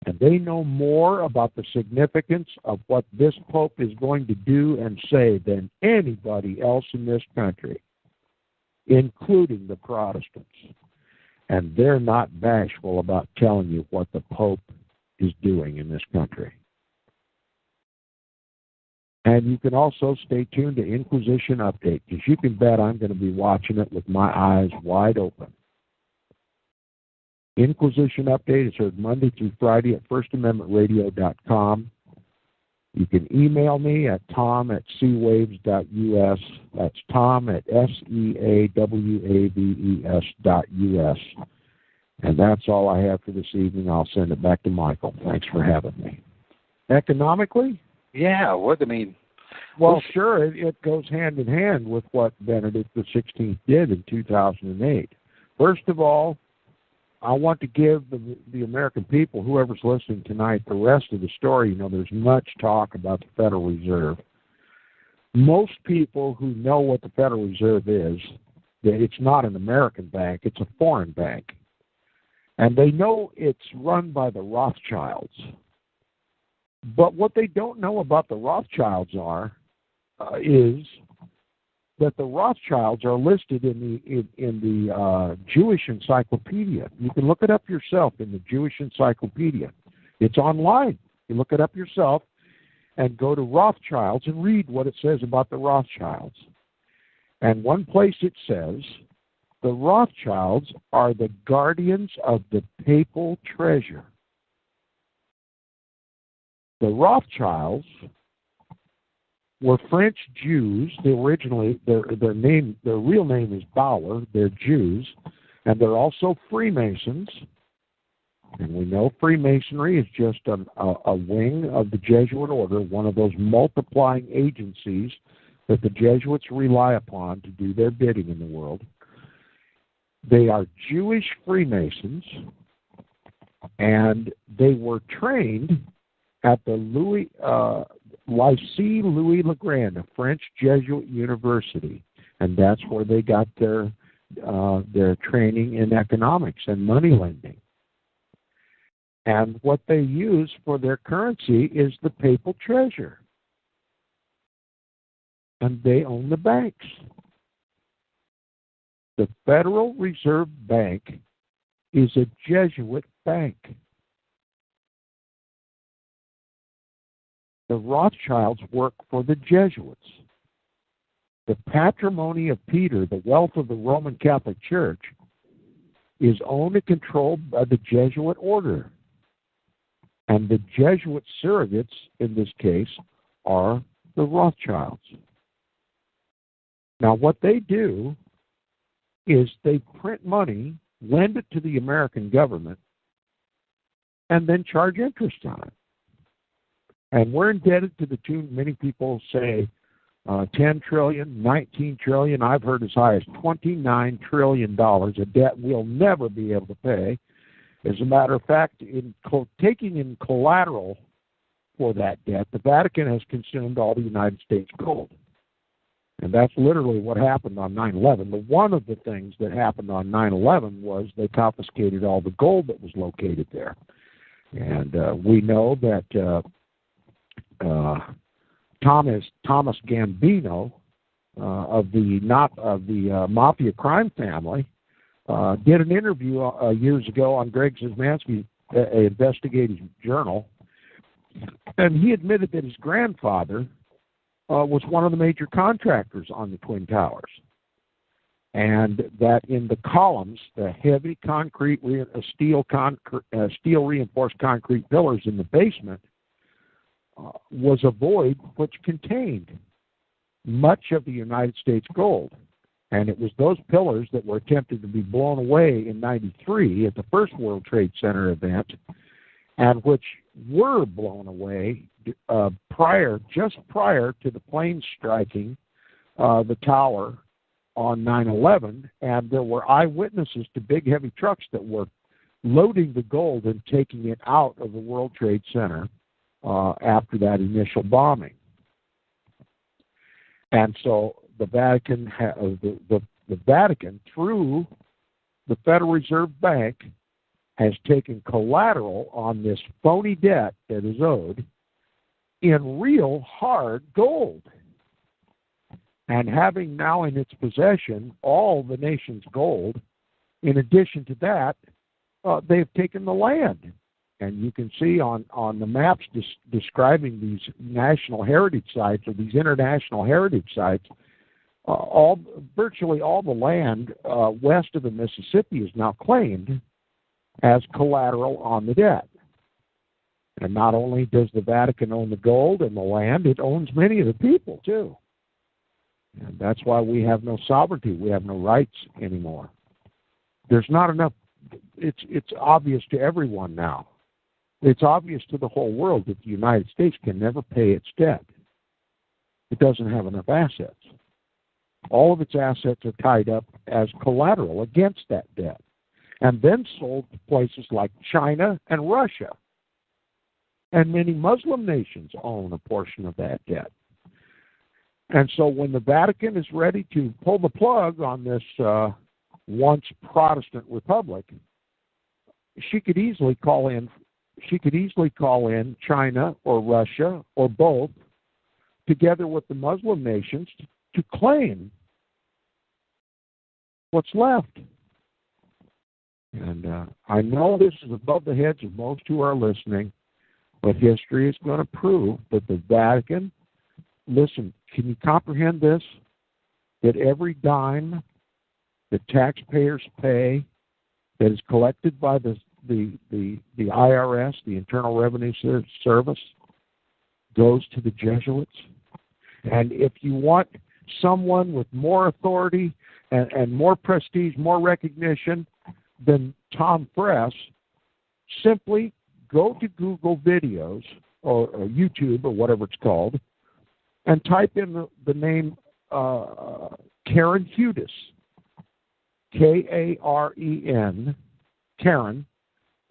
And they know more about the significance of what this Pope is going to do and say than anybody else in this country, including the Protestants. And they're not bashful about telling you what the Pope is doing in this country. And you can also stay tuned to Inquisition Update, because you can bet I'm going to be watching it with my eyes wide open. Inquisition Update is heard Monday through Friday at firstamendmentradio.com. You can email me at tom@seawaves.us. That's tom@seawaves.us. And that's all I have for this evening. I'll send it back to Michael. Thanks for having me. Economically? Yeah, Well, sure, it goes hand in hand with what Benedict XVI did in 2008. First of all, I want to give the American people, whoever's listening tonight, the rest of the story. You know, there's much talk about the Federal Reserve. Most people who know what the Federal Reserve is, that it's not an American bank, it's a foreign bank. And they know it's run by the Rothschilds. But what they don't know about the Rothschilds is that the Rothschilds are listed in the Jewish Encyclopedia. You can look it up yourself in the Jewish Encyclopedia. It's online. You look it up yourself and go to Rothschilds and read what it says about the Rothschilds. And one place it says, the Rothschilds are the guardians of the papal treasure. The Rothschilds were French Jews. They originally, their real name is Bauer. They're Jews, and they're also Freemasons. And we know Freemasonry is just a wing of the Jesuit order, one of those multiplying agencies that the Jesuits rely upon to do their bidding in the world. They are Jewish Freemasons, and they were trained at the Lycée Louis Le Grand, a French Jesuit university, and that's where they got their training in economics and money lending. And what they use for their currency is the papal treasure, and they own the banks. The Federal Reserve Bank is a Jesuit bank. The Rothschilds work for the Jesuits. The patrimony of Peter, the wealth of the Roman Catholic Church, is owned and controlled by the Jesuit order. And the Jesuit surrogates, in this case, are the Rothschilds. Now, what they do is they print money, lend it to the American government, and then charge interest on it. And we're indebted to the tune, many people say, 10 trillion, 19 trillion, I've heard as high as $29 trillion, a debt we'll never be able to pay. As a matter of fact, taking in collateral for that debt, the Vatican has consumed all the United States gold. And that's literally what happened on 9/11. But one of the things that happened on 9/11 was they confiscated all the gold that was located there. And we know that Thomas Gambino of the Mafia crime family did an interview years ago on Greg Szymanski, investigative journal, and he admitted that his grandfather was one of the major contractors on the Twin Towers, and that in the columns, the heavy concrete, steel reinforced concrete pillars in the basement was a void which contained much of the United States gold. And it was those pillars that were attempted to be blown away in '93 at the first World Trade Center event, and which were blown away just prior to the planes striking the tower on 9/11. And there were eyewitnesses to big, heavy trucks that were loading the gold and taking it out of the World Trade Center after that initial bombing. And so the Vatican, the Vatican, through the Federal Reserve Bank, has taken collateral on this phony debt that is owed in real hard gold. And having now in its possession all the nation's gold, in addition to that, they've taken the land. And you can see on the maps describing these national heritage sites or these international heritage sites, virtually all the land west of the Mississippi is now claimed as collateral on the debt. And not only does the Vatican own the gold and the land, it owns many of the people, too. And that's why we have no sovereignty. We have no rights anymore. There's not enough. It's obvious to everyone now. It's obvious to the whole world that the United States can never pay its debt. It doesn't have enough assets. All of its assets are tied up as collateral against that debt and then sold to places like China and Russia. And many Muslim nations own a portion of that debt. And so when the Vatican is ready to pull the plug on this once Protestant republic, she could easily call in China or Russia or both together with the Muslim nations to claim what's left. And I know this is above the heads of most who are listening, but history is going to prove that the Vatican, listen, can you comprehend this? That every dime that taxpayers pay that is collected by the IRS, the Internal Revenue Service, goes to the Jesuits. And if you want someone with more authority and more prestige, more recognition than Tom Friess, simply go to Google videos or YouTube or whatever it's called and type in the name Karen Hudes, Karen, Karen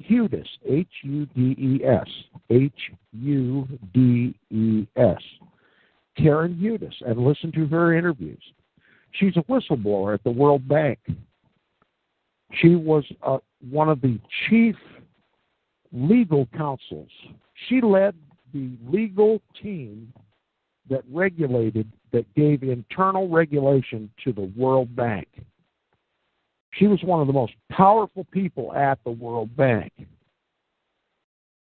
Hudes, Hudes, Hudes, Karen Hudes, and listen to her interviews. She's a whistleblower at the World Bank. She was one of the chief legal counsels. She led the legal team that gave internal regulation to the World Bank. She was one of the most powerful people at the World Bank.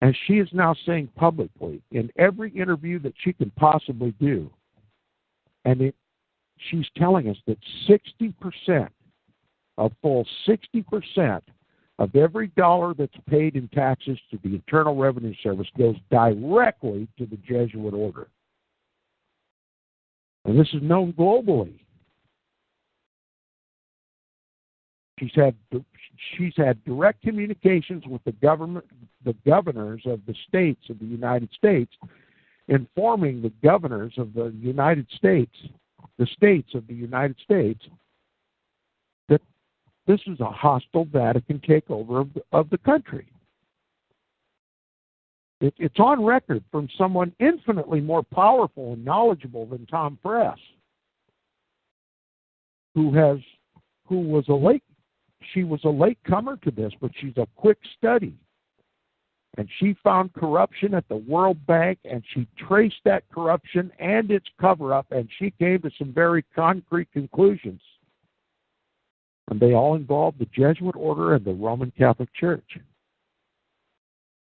And she is now saying publicly in every interview that she can possibly do, and she's telling us that 60%, a full 60% of every dollar that's paid in taxes to the Internal Revenue Service goes directly to the Jesuit order. And this is known globally. She's had direct communications with the governors of the states of the United States, informing the governors of the United States, the states of the United States, that this is a hostile Vatican takeover of the country. It's on record from someone infinitely more powerful and knowledgeable than Tom Friess, who was a latecomer to this, but she's a quick study. And she found corruption at the World Bank, and she traced that corruption and its cover-up, and she came to some very concrete conclusions. And they all involved the Jesuit order and the Roman Catholic Church.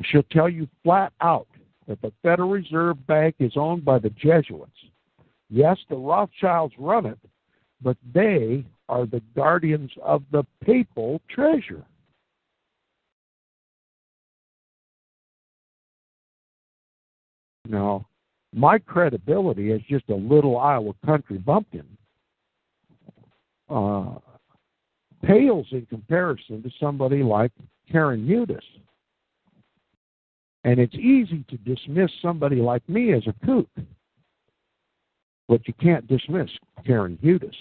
She'll tell you flat out that the Federal Reserve Bank is owned by the Jesuits. Yes, the Rothschilds run it, but they are the guardians of the papal treasure. Now, my credibility as just a little Iowa country bumpkin pales in comparison to somebody like Karen Hudes. And it's easy to dismiss somebody like me as a kook, but you can't dismiss Karen Hudes.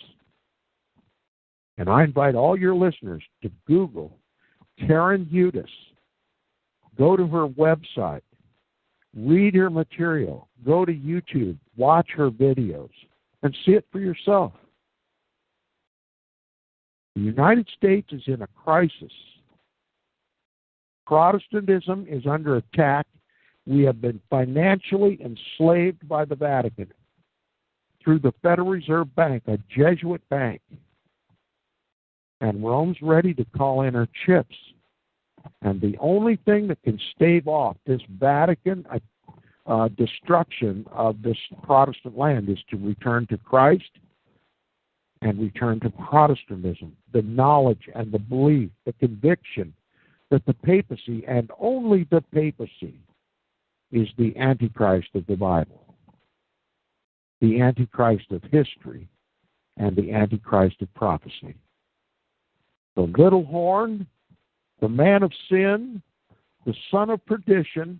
And I invite all your listeners to Google Karen Hudes. Go to her website. Read her material. Go to YouTube. Watch her videos. And see it for yourself. The United States is in a crisis. Protestantism is under attack. We have been financially enslaved by the Vatican through the Federal Reserve Bank, a Jesuit bank. And Rome's ready to call in her chips. And the only thing that can stave off this Vatican destruction of this Protestant land is to return to Christ and return to Protestantism, the knowledge and the belief, the conviction that the papacy, and only the papacy, is the Antichrist of the Bible, the Antichrist of history, and the Antichrist of prophecy. The little horn, the man of sin, the son of perdition,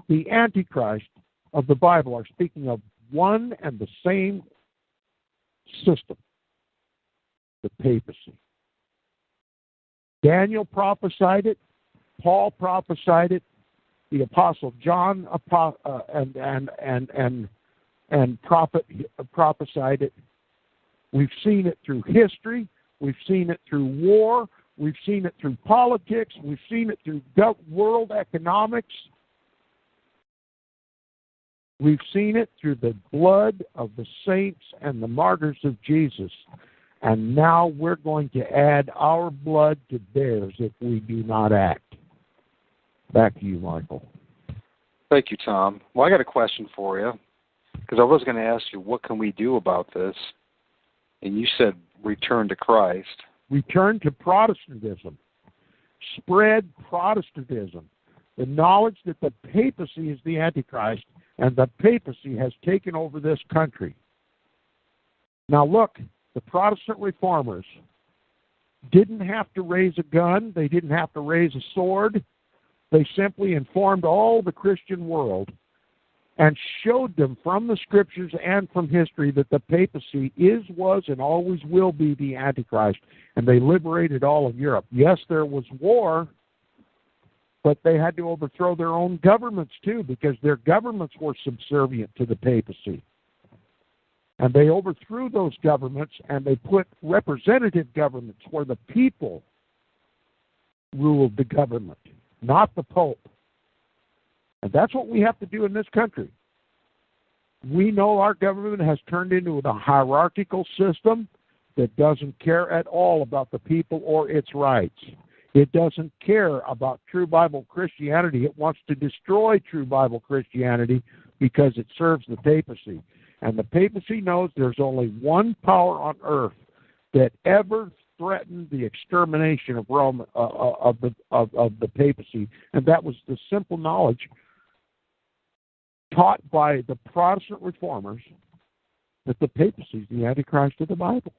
the Antichrist of the Bible are speaking of one and the same system, the papacy. Daniel prophesied it, Paul prophesied it, the Apostle John prophesied it. We've seen it through history. We've seen it through war. We've seen it through politics. We've seen it through world economics. We've seen it through the blood of the saints and the martyrs of Jesus. And now we're going to add our blood to theirs if we do not act. Back to you, Michael. Thank you, Tom. Well, I got a question for you, because I was going to ask you, what can we do about this? And you said return to Christ. Return to Protestantism. Spread Protestantism. The knowledge that the papacy is the Antichrist and the papacy has taken over this country. Now look, the Protestant reformers didn't have to raise a gun. They didn't have to raise a sword. They simply informed all the Christian world and showed them from the Scriptures and from history that the papacy is, was, and always will be the Antichrist. And they liberated all of Europe. Yes, there was war, but they had to overthrow their own governments too, because their governments were subservient to the papacy. And they overthrew those governments, and they put representative governments where the people ruled the government, not the Pope. And that's what we have to do in this country. We know our government has turned into a hierarchical system that doesn't care at all about the people or its rights. It doesn't care about true Bible Christianity. It wants to destroy true Bible Christianity because it serves the papacy. And the papacy knows there's only one power on earth that ever threatened the extermination of Rome, of the papacy, and that was the simple knowledge taught by the Protestant reformers that the papacy is the Antichrist of the Bible.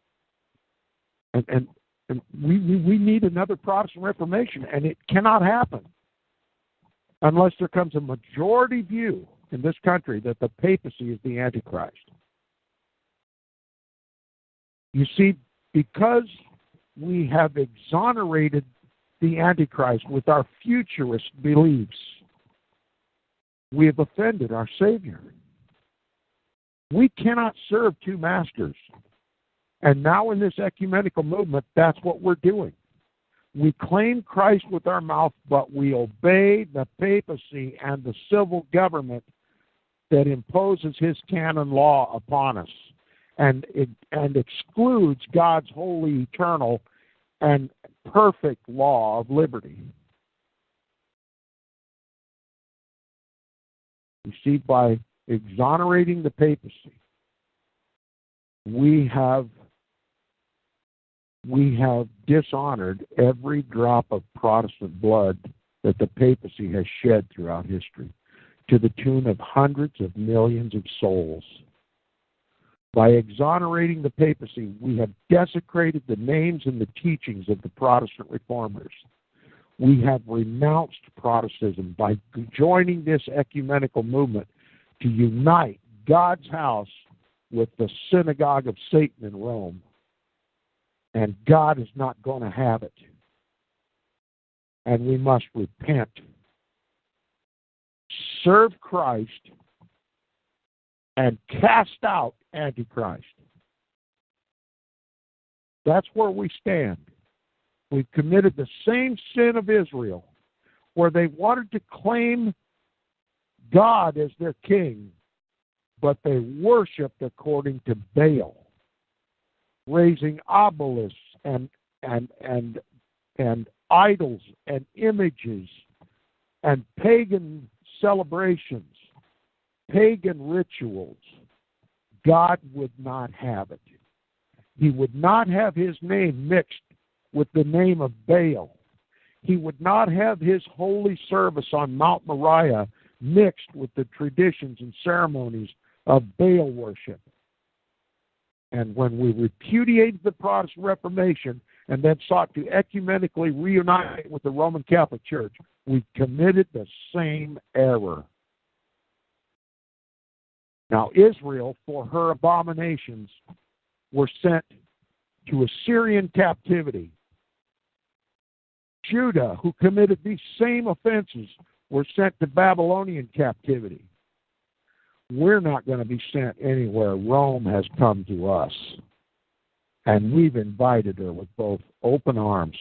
And we need another Protestant Reformation, and it cannot happen unless there comes a majority view in this country that the papacy is the Antichrist. You see, because we have exonerated the Antichrist with our futurist beliefs, we have offended our Savior. We cannot serve two masters. And now in this ecumenical movement, that's what we're doing. We claim Christ with our mouth, but we obey the papacy and the civil government that imposes his canon law upon us and excludes God's holy, eternal, and perfect law of liberty. You see, by exonerating the papacy, we have dishonored every drop of Protestant blood that the papacy has shed throughout history, to the tune of hundreds of millions of souls. By exonerating the papacy, we have desecrated the names and the teachings of the Protestant reformers. We have renounced Protestantism by joining this ecumenical movement to unite God's house with the synagogue of Satan in Rome. And God is not going to have it. And we must repent, serve Christ, and cast out Antichrist. That's where we stand. We've committed the same sin of Israel, where they wanted to claim God as their king, but they worshiped according to Baal, raising obelisks and idols and images and pagan celebrations, pagan rituals. God would not have it. He would not have his name mixed with the name of Baal. He would not have his holy service on Mount Moriah mixed with the traditions and ceremonies of Baal worship. And when we repudiated the Protestant Reformation and then sought to ecumenically reunite with the Roman Catholic Church, we committed the same error. Now, Israel, for her abominations, were sent to Assyrian captivity. Judah, who committed these same offenses, were sent to Babylonian captivity. We're not going to be sent anywhere. Rome has come to us. And we've invited her with both open arms.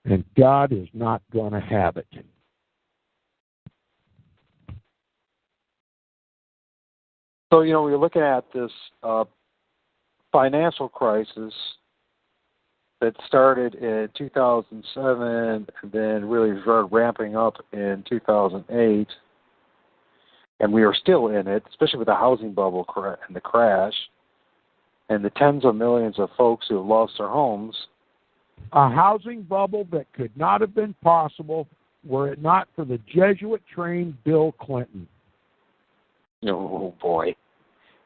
And God is not going to have it. So, we're looking at this financial crisis that started in 2007 and then really started ramping up in 2008. And we are still in it, especially with the housing bubble and the crash and the tens of millions of folks who have lost their homes. A housing bubble that could not have been possible were it not for the Jesuit-trained Bill Clinton. Oh, boy.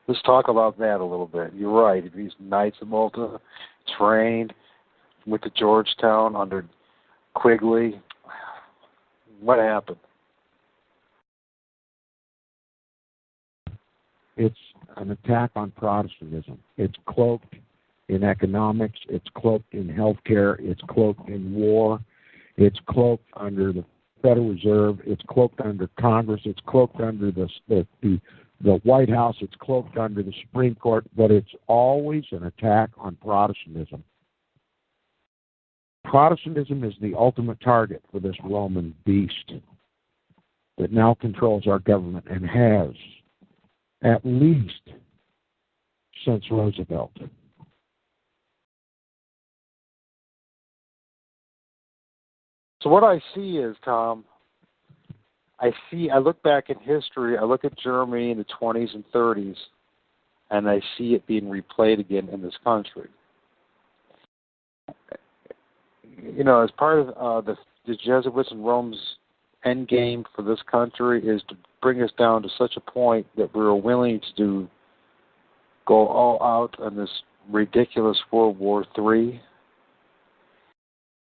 Let's talk about that a little bit. You're right. These Knights of Malta trained with the Georgetown under Quigley. What happened? It's an attack on Protestantism. It's cloaked in economics. It's cloaked in healthcare. It's cloaked in war. It's cloaked under the Federal Reserve. It's cloaked under Congress. It's cloaked under the White House. It's cloaked under the Supreme Court. But it's always an attack on Protestantism. Protestantism is the ultimate target for this Roman beast that now controls our government and has at least since Roosevelt. So what I see is, Tom, I look back in history, I look at Germany in the 20s and 30s, and I see it being replayed again in this country. As part of the Jesuits and Rome's end game for this country is to bring us down to such a point that we're willing to go all out on this ridiculous World War III?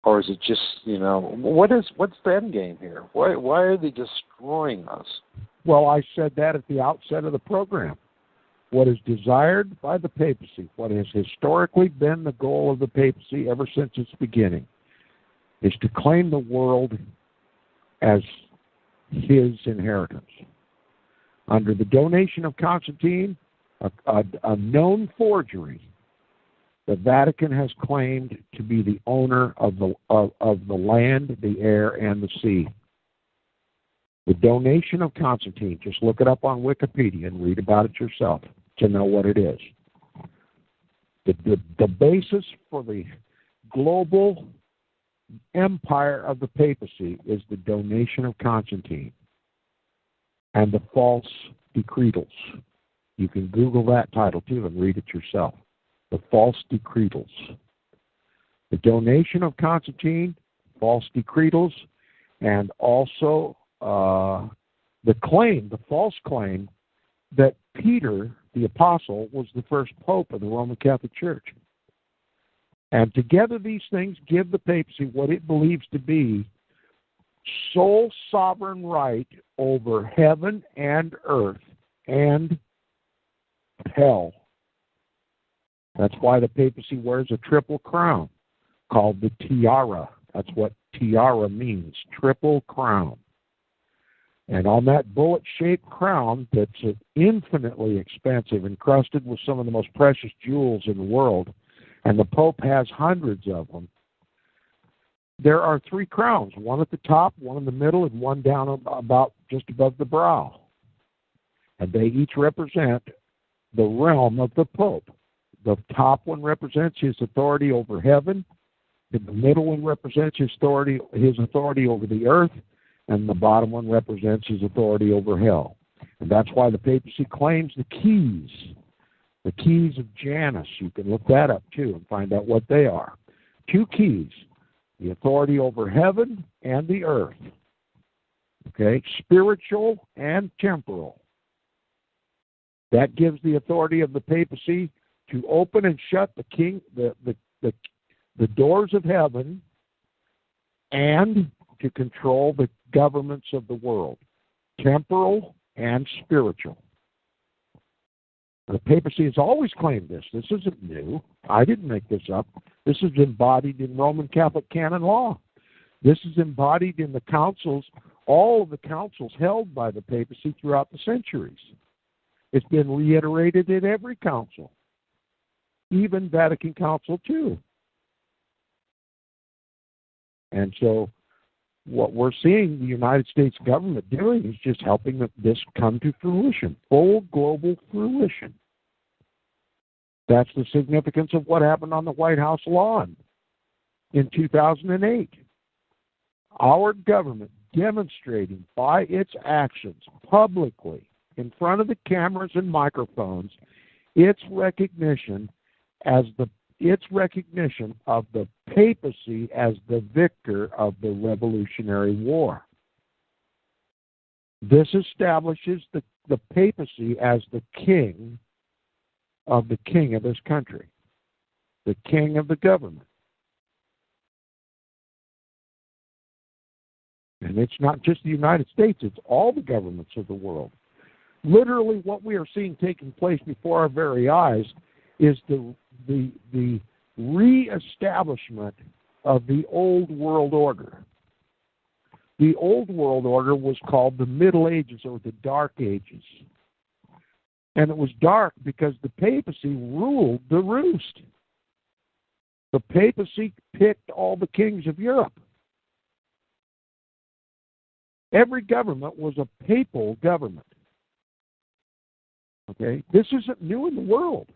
Or is it just, what's the end game here? Why are they destroying us? Well, I said that at the outset of the program. What is desired by the papacy, what has historically been the goal of the papacy ever since its beginning, is to claim the world as his inheritance. Under the donation of Constantine, a known forgery, the Vatican has claimed to be the owner of the land, the air, and the sea. The donation of Constantine, just look it up on Wikipedia and read about it yourself to know what it is. The basis for the global empire of the papacy is the donation of Constantine and the false decretals. You can Google that title too and read it yourself. The false decretals. The donation of Constantine, false decretals, and also the false claim that Peter, the apostle, was the first pope of the Roman Catholic Church. And together these things give the papacy what it believes to be sole sovereign right over heaven and earth and hell. That's why the papacy wears a triple crown called the tiara. That's what tiara means, triple crown. And on that bullet-shaped crown that's infinitely expensive, encrusted with some of the most precious jewels in the world, and the Pope has hundreds of them, there are three crowns, one at the top, one in the middle, and one down about just above the brow. And they each represent the realm of the Pope. The top one represents his authority over heaven, the middle one represents his authority over the earth, and the bottom one represents his authority over hell. And that's why the papacy claims the keys of Janus. You can look that up too and find out what they are. Two keys. the authority over heaven and the earth. Okay, spiritual and temporal. That gives the authority of the papacy to open and shut the doors of heaven and to control the governments of the world, temporal and spiritual. The papacy has always claimed this. This isn't new. I didn't make this up. This is embodied in Roman Catholic canon law. This is embodied in the councils, all of the councils held by the papacy throughout the centuries. It's been reiterated in every council, even Vatican Council II. And so what we're seeing the United States government doing is just helping this come to fruition, full global fruition. That's the significance of what happened on the White House lawn in 2008. Our government demonstrating by its actions publicly in front of the cameras and microphones its recognition of the papacy as the victor of the Revolutionary War. This establishes the papacy as the king of this country, the king of the government. And it's not just the United States, it's all the governments of the world. Literally what we are seeing taking place before our very eyes is the reestablishment of the old world order. The old world order was called the Middle Ages or the Dark Ages. And it was dark because the papacy ruled the roost. The papacy picked all the kings of Europe. Every government was a papal government. Okay? This isn't new in the world.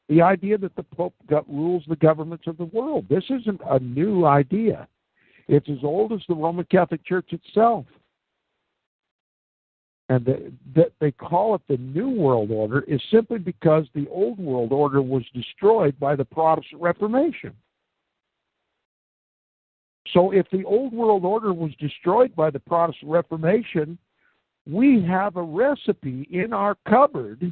The idea that the Pope rules the governments of the world. This isn't a new idea. It's as old as the Roman Catholic Church itself. And that they call it the New World Order is simply because the Old World Order was destroyed by the Protestant Reformation. So if the Old World Order was destroyed by the Protestant Reformation, we have a recipe in our cupboard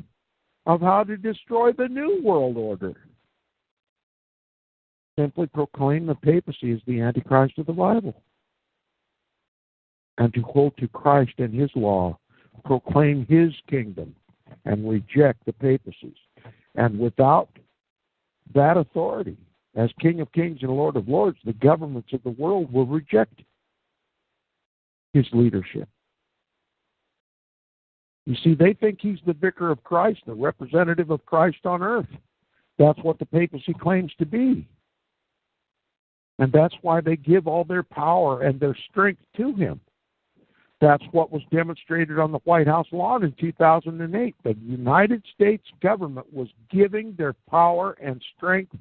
of how to destroy the New World Order. Simply proclaim the papacy as the Antichrist of the Bible. And to hold to Christ and his law, proclaim his kingdom, and reject the papacies. And without that authority, as King of Kings and Lord of Lords, the governments of the world will reject his leadership. You see, they think he's the vicar of Christ, the representative of Christ on earth. That's what the papacy claims to be. And that's why they give all their power and their strength to him. That's what was demonstrated on the White House lawn in 2008. The United States government was giving their power and strength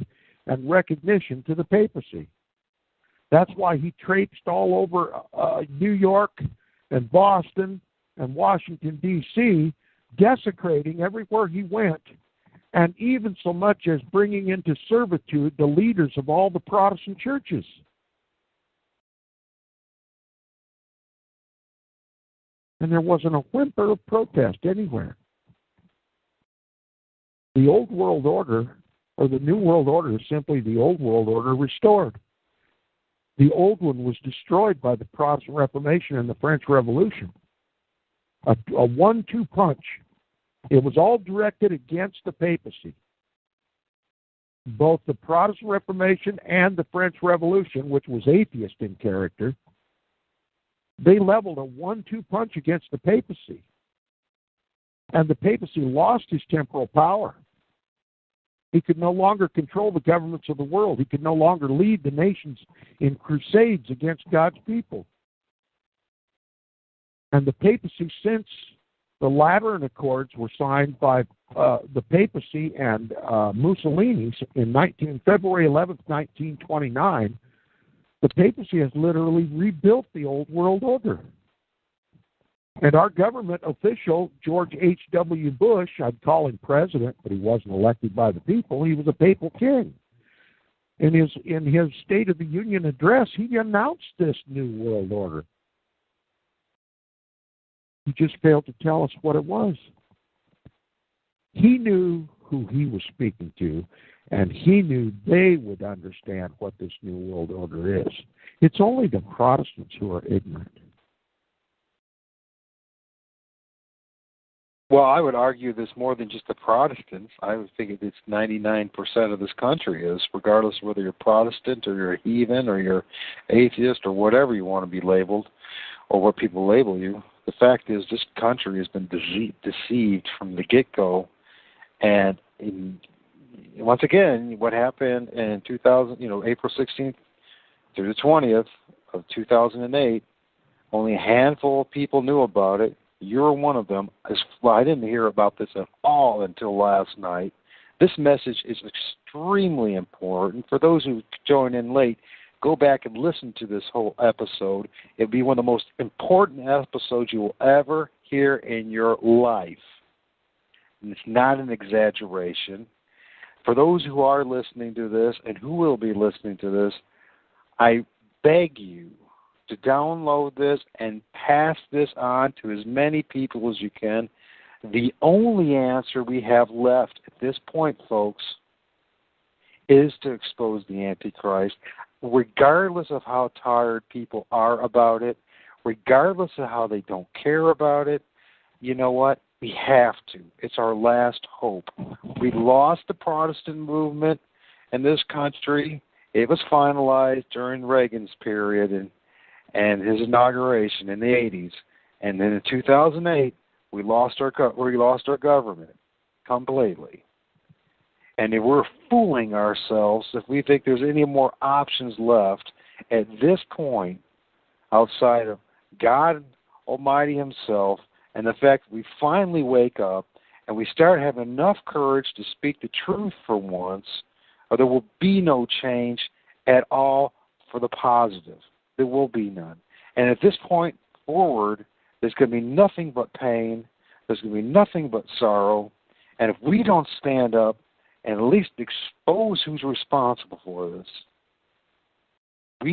and recognition to the papacy. That's why he traipsed all over New York and Boston and Washington, D.C., desecrating everywhere he went, and even so much as bringing into servitude the leaders of all the Protestant churches. And there wasn't a whimper of protest anywhere. The Old World Order, or the New World Order, is simply the Old World Order restored. The old one was destroyed by the Protestant Reformation and the French Revolution. A 1-2 punch. It was all directed against the papacy. Both the Protestant Reformation and the French Revolution, which was atheist in character, they leveled a 1-2 punch against the papacy. And the papacy lost his temporal power. He could no longer control the governments of the world. He could no longer lead the nations in crusades against God's people. And the papacy, since the Lateran Accords were signed by the papacy and Mussolini in February 11th, 1929, the papacy has literally rebuilt the old world order. And our government official, George H.W. Bush, I'd call him president, but he wasn't elected by the people. He was a papal king. In his State of the Union address, he announced this new world order. He just failed to tell us what it was. He knew who he was speaking to, and he knew they would understand what this new world order is. It's only the Protestants who are ignorant. Well, I would argue this more than just the Protestants. I would think it's 99% of this country is, regardless of whether you're Protestant or you're a heathen or you're atheist or whatever you want to be labeled or what people label you. The fact is this country has been deceived from the get-go. And once again, what happened in 2000, April 16th through the 20th of 2008, only a handful of people knew about it. You're one of them. I didn't hear about this at all until last night. This message is extremely important. For those who join in late, go back and listen to this whole episode. It'll be one of the most important episodes you will ever hear in your life. And it's not an exaggeration. For those who are listening to this and who will be listening to this, I beg you to download this and pass this on to as many people as you can. The only answer we have left at this point, folks, is to expose the Antichrist, regardless of how tired people are about it, regardless of how they don't care about it. You know what? We have to. It's our last hope. We lost the Protestant movement in this country. It was finalized during Reagan's period and his inauguration in the 80s. And then in 2008, we lost our government completely. And if we're fooling ourselves if we think there's any more options left at this point outside of God Almighty himself and the fact that we finally wake up and we start having enough courage to speak the truth for once, or there will be no change at all for the positive. There will be none. And at this point forward, there's going to be nothing but pain. There's going to be nothing but sorrow. And if we don't stand up and at least expose who's responsible for this, I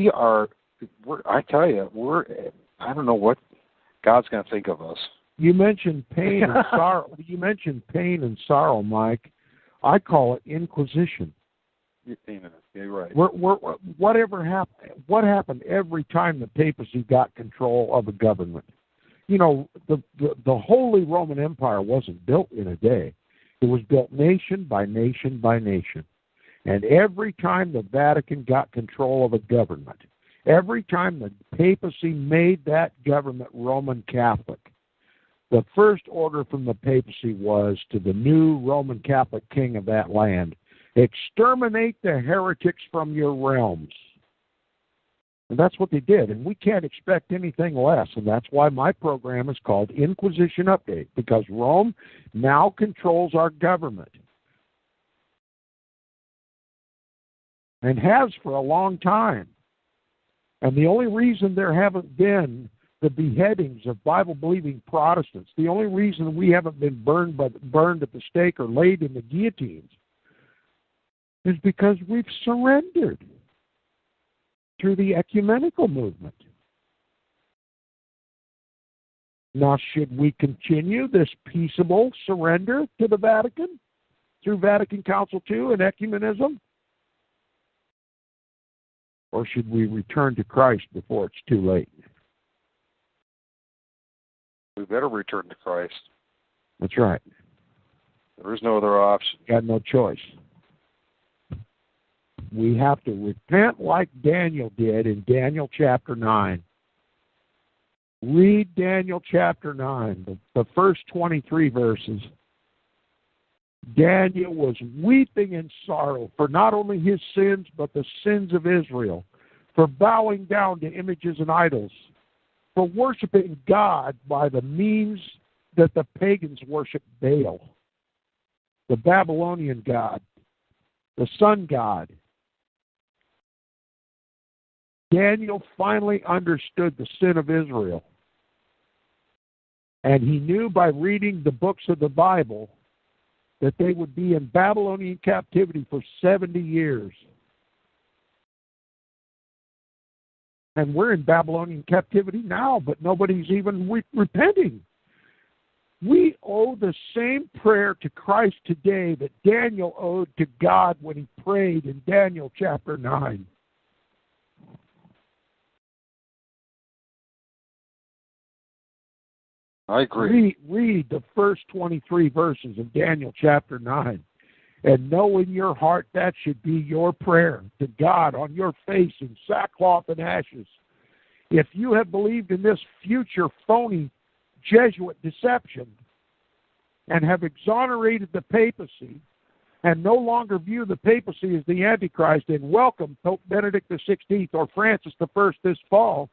don't know what God's going to think of us. You mentioned pain and sorrow. You mentioned pain and sorrow, Mike. I call it inquisition. You're right. What happened every time the papacy got control of a government? The Holy Roman Empire wasn't built in a day. It was built nation by nation by nation. And every time the Vatican got control of a government, every time the papacy made that government Roman Catholic, the first order from the papacy was to the new Roman Catholic king of that land, exterminate the heretics from your realms. And that's what they did, and we can't expect anything less, and that's why my program is called Inquisition Update, because Rome now controls our government, and has for a long time. And the only reason there haven't been the beheadings of Bible-believing Protestants, the only reason we haven't been burned at the stake or laid in the guillotines, is because we've surrendered through the ecumenical movement. Now, should we continue this peaceable surrender to the Vatican through Vatican Council II and ecumenism? Or should we return to Christ before it's too late? We better return to Christ. That's right. There is no other option. Got no choice. We have to repent like Daniel did in Daniel chapter 9. Read Daniel chapter 9, the first 23 verses. Daniel was weeping in sorrow for not only his sins, but the sins of Israel, for bowing down to images and idols, for worshiping God by the means that the pagans worship Baal, the Babylonian god, the sun god. Daniel finally understood the sin of Israel. And he knew by reading the books of the Bible that they would be in Babylonian captivity for 70 years. And we're in Babylonian captivity now, but nobody's even repenting. We owe the same prayer to Christ today that Daniel owed to God when he prayed in Daniel chapter 9. I agree. Read the first 23 verses of Daniel chapter 9. And know in your heart that should be your prayer to God on your face in sackcloth and ashes. If you have believed in this future phony Jesuit deception and have exonerated the papacy and no longer view the papacy as the Antichrist and welcome Pope Benedict XVI or Francis I this fall,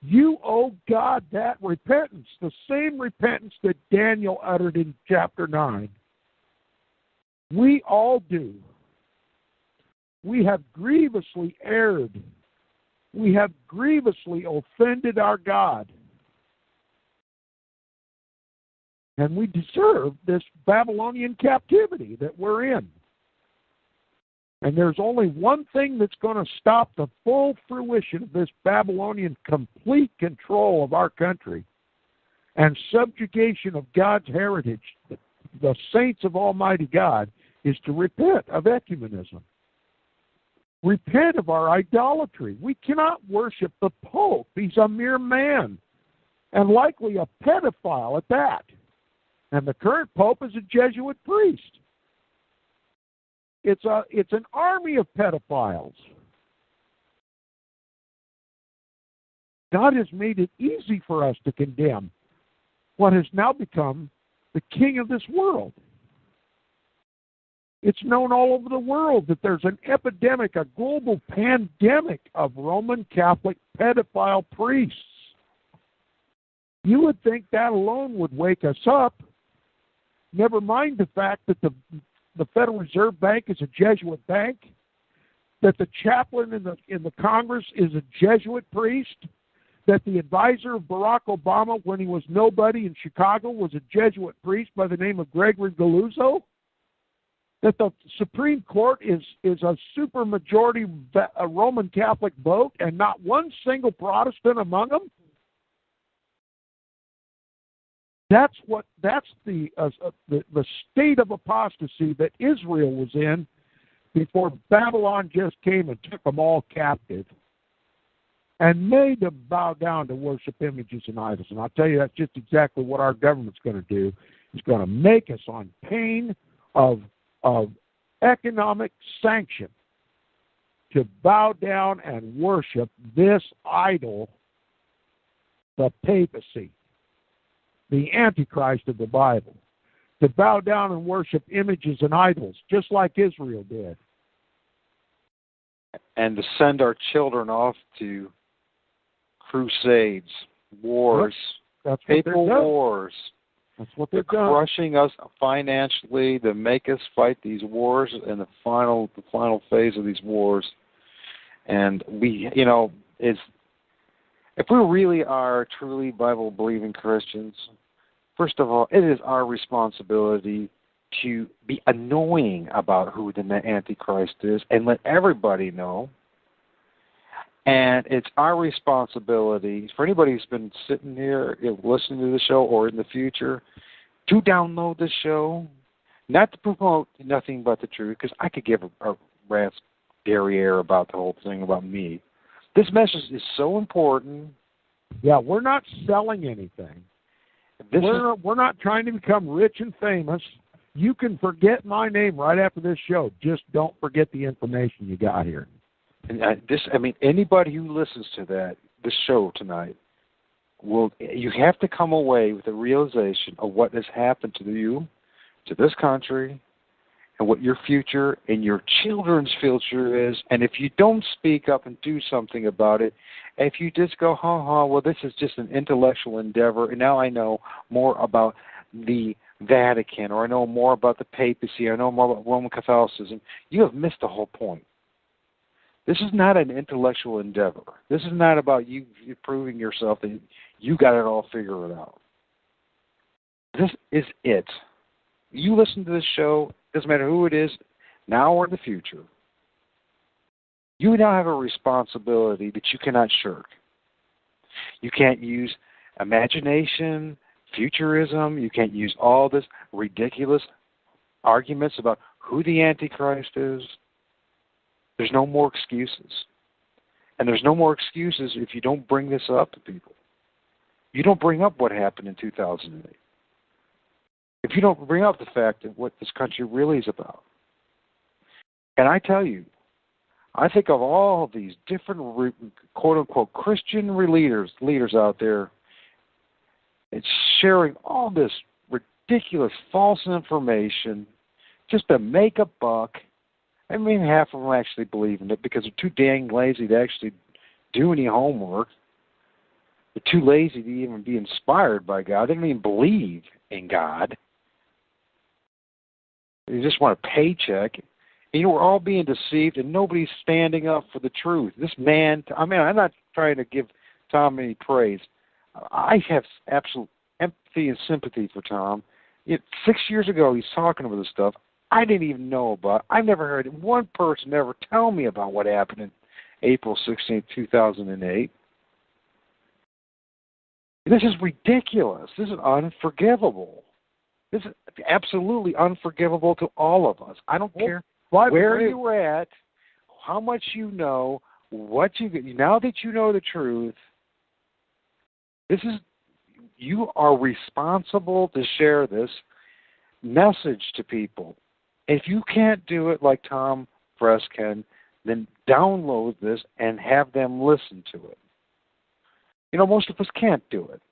you owe God that repentance, the same repentance that Daniel uttered in chapter 9. We all do. We have grievously erred. We have grievously offended our God. And we deserve this Babylonian captivity that we're in. And there's only one thing that's going to stop the full fruition of this Babylonian complete control of our country and subjugation of God's heritage, the saints of Almighty God, is to repent of ecumenism. Repent of our idolatry. We cannot worship the Pope. He's a mere man, and likely a pedophile at that. And the current Pope is a Jesuit priest. It's an army of pedophiles. God has made it easy for us to condemn what has now become the king of this world. It's known all over the world that there's an epidemic, a global pandemic of Roman Catholic pedophile priests. You would think that alone would wake us up. Never mind the fact that the Federal Reserve Bank is a Jesuit bank, that the chaplain in the Congress is a Jesuit priest, that the advisor of Barack Obama when he was nobody in Chicago was a Jesuit priest by the name of Gregory Galuzzo, that the Supreme Court is a supermajority Roman Catholic vote and not one single Protestant among them. That's the state of apostasy that Israel was in before Babylon just came and took them all captive and made them bow down to worship images and idols. And I'll tell you, that's just exactly what our government's going to do. It's going to make us on pain of economic sanction to bow down and worship this idol, the papacy, the Antichrist of the Bible, to bow down and worship images and idols, just like Israel did. And to send our children off to crusades, wars, papal wars. That's what they're crushing us financially to make us fight these wars in the final phase of these wars. And we, if we really are truly Bible-believing Christians, first of all, it is our responsibility to be annoying about who the Antichrist is and let everybody know. And it's our responsibility for anybody who's been sitting here listening to the show or in the future to download the show, not to promote nothing but the truth, because I could give a rat's derriere about the whole thing about me. This message is so important. Yeah, we're not selling anything. We're not trying to become rich and famous. You can forget my name right after this show. Just don't forget the information you got here. And anybody who listens to this show tonight, you have to come away with a realization of what has happened to you, to this country, and what your future and your children's future is. And if you don't speak up and do something about it, if you just go, well, this is just an intellectual endeavor, and now I know more about the Vatican, or I know more about the papacy, I know more about Roman Catholicism, you have missed the whole point. This is not an intellectual endeavor. This is not about you proving yourself that you got it all figured out. This is it. You listen to this show, doesn't matter who it is, now or in the future. You now have a responsibility that you cannot shirk. You can't use imagination, futurism. You can't use all this ridiculous arguments about who the Antichrist is. There's no more excuses. And there's no more excuses if you don't bring this up to people. You don't bring up what happened in 2008. If you don't bring up the fact of what this country really is about. And I tell you, I think of all these different quote-unquote Christian leaders out there, it's sharing all this ridiculous false information just to make a buck. I mean, half of them actually believe in it because they're too dang lazy to actually do any homework. They're too lazy to even be inspired by God. They don't even believe in God. They just want a paycheck. And we're all being deceived, and nobody's standing up for the truth. This man, I mean, I'm not trying to give Tom any praise. I have absolute empathy and sympathy for Tom. 6 years ago, he's talking about this stuff I didn't even know about. I've never heard one person ever tell me about what happened in April 16, 2008. This is ridiculous. This is unforgivable. This is absolutely unforgivable to all of us. I don't care where you're at, how much you know, what you now that you know the truth. You are responsible to share this message to people. If you can't do it like Tom Press can, then download this and have them listen to it. Most of us can't do it.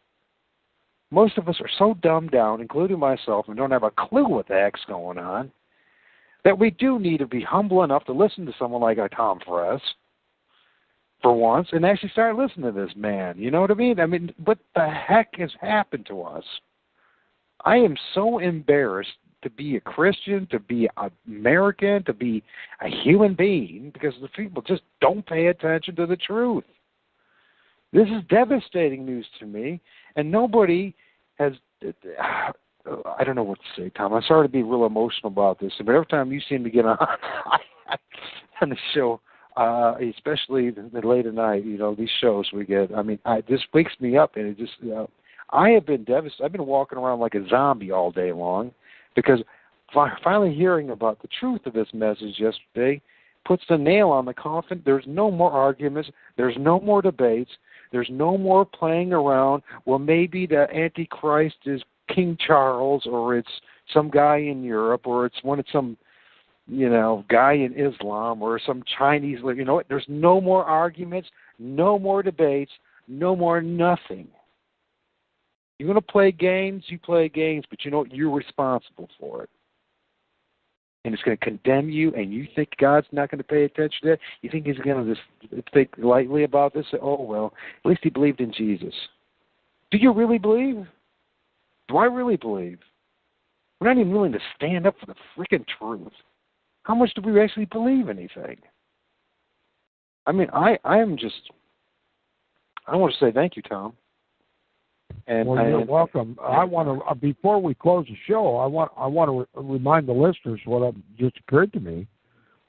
Most of us are so dumbed down, including myself, and don't have a clue what the heck's going on, that we do need to be humble enough to listen to someone like Tom Press for once and actually start listening to this man. You know what I mean? I mean, what the heck has happened to us? I am so embarrassed to be a Christian, to be an American, to be a human being, because the people just don't pay attention to the truth. This is devastating news to me, and nobody has... I don't know what to say, Tom. I'm sorry to be real emotional about this, but every time you seem to get on the show, especially the late at night, these shows we get, this wakes me up, and it just, I have been devastated. I've been walking around like a zombie all day long because finally hearing about the truth of this message yesterday puts the nail on the coffin. There's no more arguments. There's no more debates. There's no more playing around. Well, maybe the Antichrist is King Charles, or it's some guy in Europe, or it's some guy in Islam, or some Chinese. There's no more arguments, no more debates, no more nothing. You're going to play games, you play games, but you're responsible for it. And it's going to condemn you, and you think God's not going to pay attention to that? You think he's going to just think lightly about this? Oh, well, at least he believed in Jesus. Do you really believe? Do I really believe? We're not even willing to stand up for the freaking truth. How much do we actually believe anything? I mean, I want to say thank you, Tom. And you're welcome. I want to before we close the show, I want to remind the listeners what just occurred to me.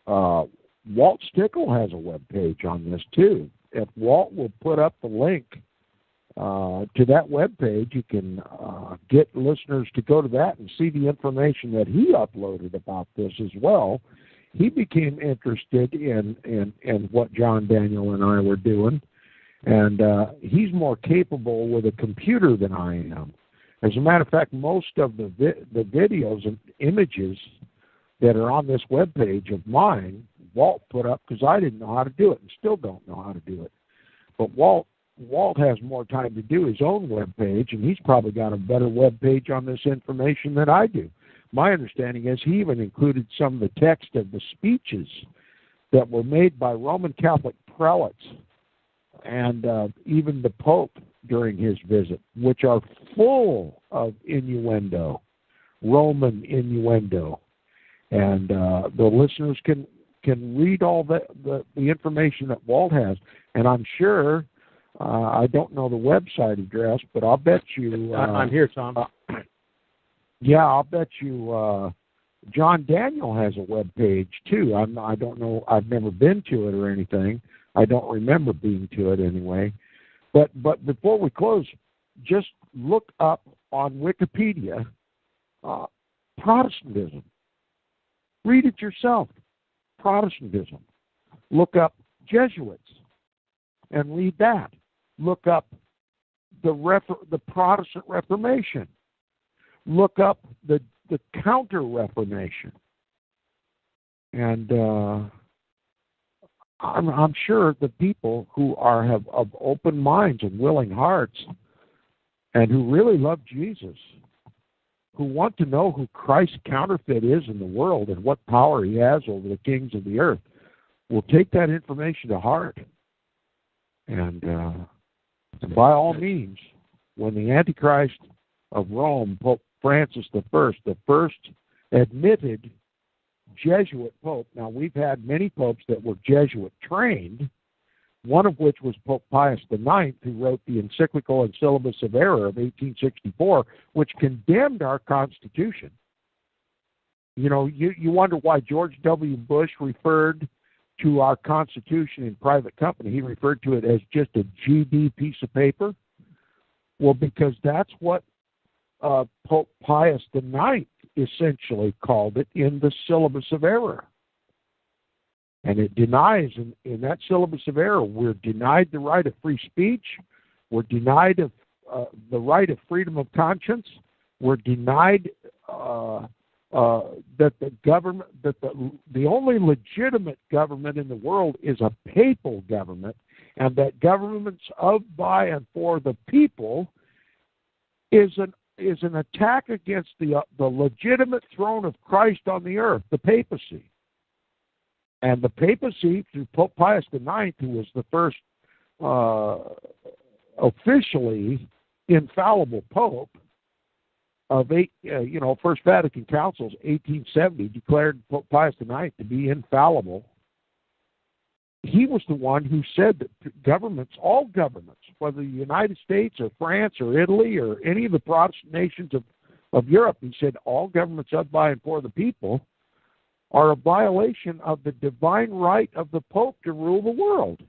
Walt Stickle has a web page on this too. If Walt will put up the link to that web page, you can get listeners to go to that and see the information that he uploaded about this as well. He became interested in what John Daniel and I were doing. And he's more capable with a computer than I am. As a matter of fact, most of the videos and images that are on this webpage of mine, Walt put up because I didn't know how to do it and still don't know how to do it. But Walt has more time to do his own webpage, and he's probably got a better webpage on this information than I do. My understanding is he even included some of the text of the speeches that were made by Roman Catholic prelates and even the Pope during his visit, which are full of innuendo, Roman innuendo. And the listeners can read all the information that Walt has. And I'm sure, I don't know the website address, but I'll bet you... I'm here, Tom. Yeah, I'll bet you John Daniel has a web page too. I don't know. I've never been to it or anything. I don't remember being to it anyway. But before we close, just look up on Wikipedia Protestantism. Read it yourself. Protestantism. Look up Jesuits and read that. Look up the Protestant Reformation. Look up the Counter-Reformation. And I'm sure the people who have of open minds and willing hearts and who really love Jesus, who want to know who Christ's counterfeit is in the world and what power he has over the kings of the earth, will take that information to heart. And by all means, when the Antichrist of Rome, Pope Francis I, the first admitted Jesuit pope. Now, we've had many popes that were Jesuit trained, one of which was Pope Pius IX, who wrote the encyclical and syllabus of error of 1864, which condemned our Constitution. You know, you wonder why George W. Bush referred to our Constitution in private company. He referred to it as just a GD piece of paper. Well, because that's what Pope Pius IX essentially called it in the syllabus of error. And it denies, in that syllabus of error, we're denied the right of free speech, we're denied of the right of freedom of conscience, we're denied that the government, that the only legitimate government in the world is a papal government, and that governments of, by, and for the people is an attack against the legitimate throne of Christ on the earth, the papacy. And the papacy, through Pope Pius IX, who was the first officially infallible pope of First Vatican Council's 1870, declared Pope Pius IX to be infallible. He was the one who said that governments, all governments, whether the United States or France or Italy or any of the Protestant nations of Europe, he said all governments of, by, and for the people are a violation of the divine right of the Pope to rule the world.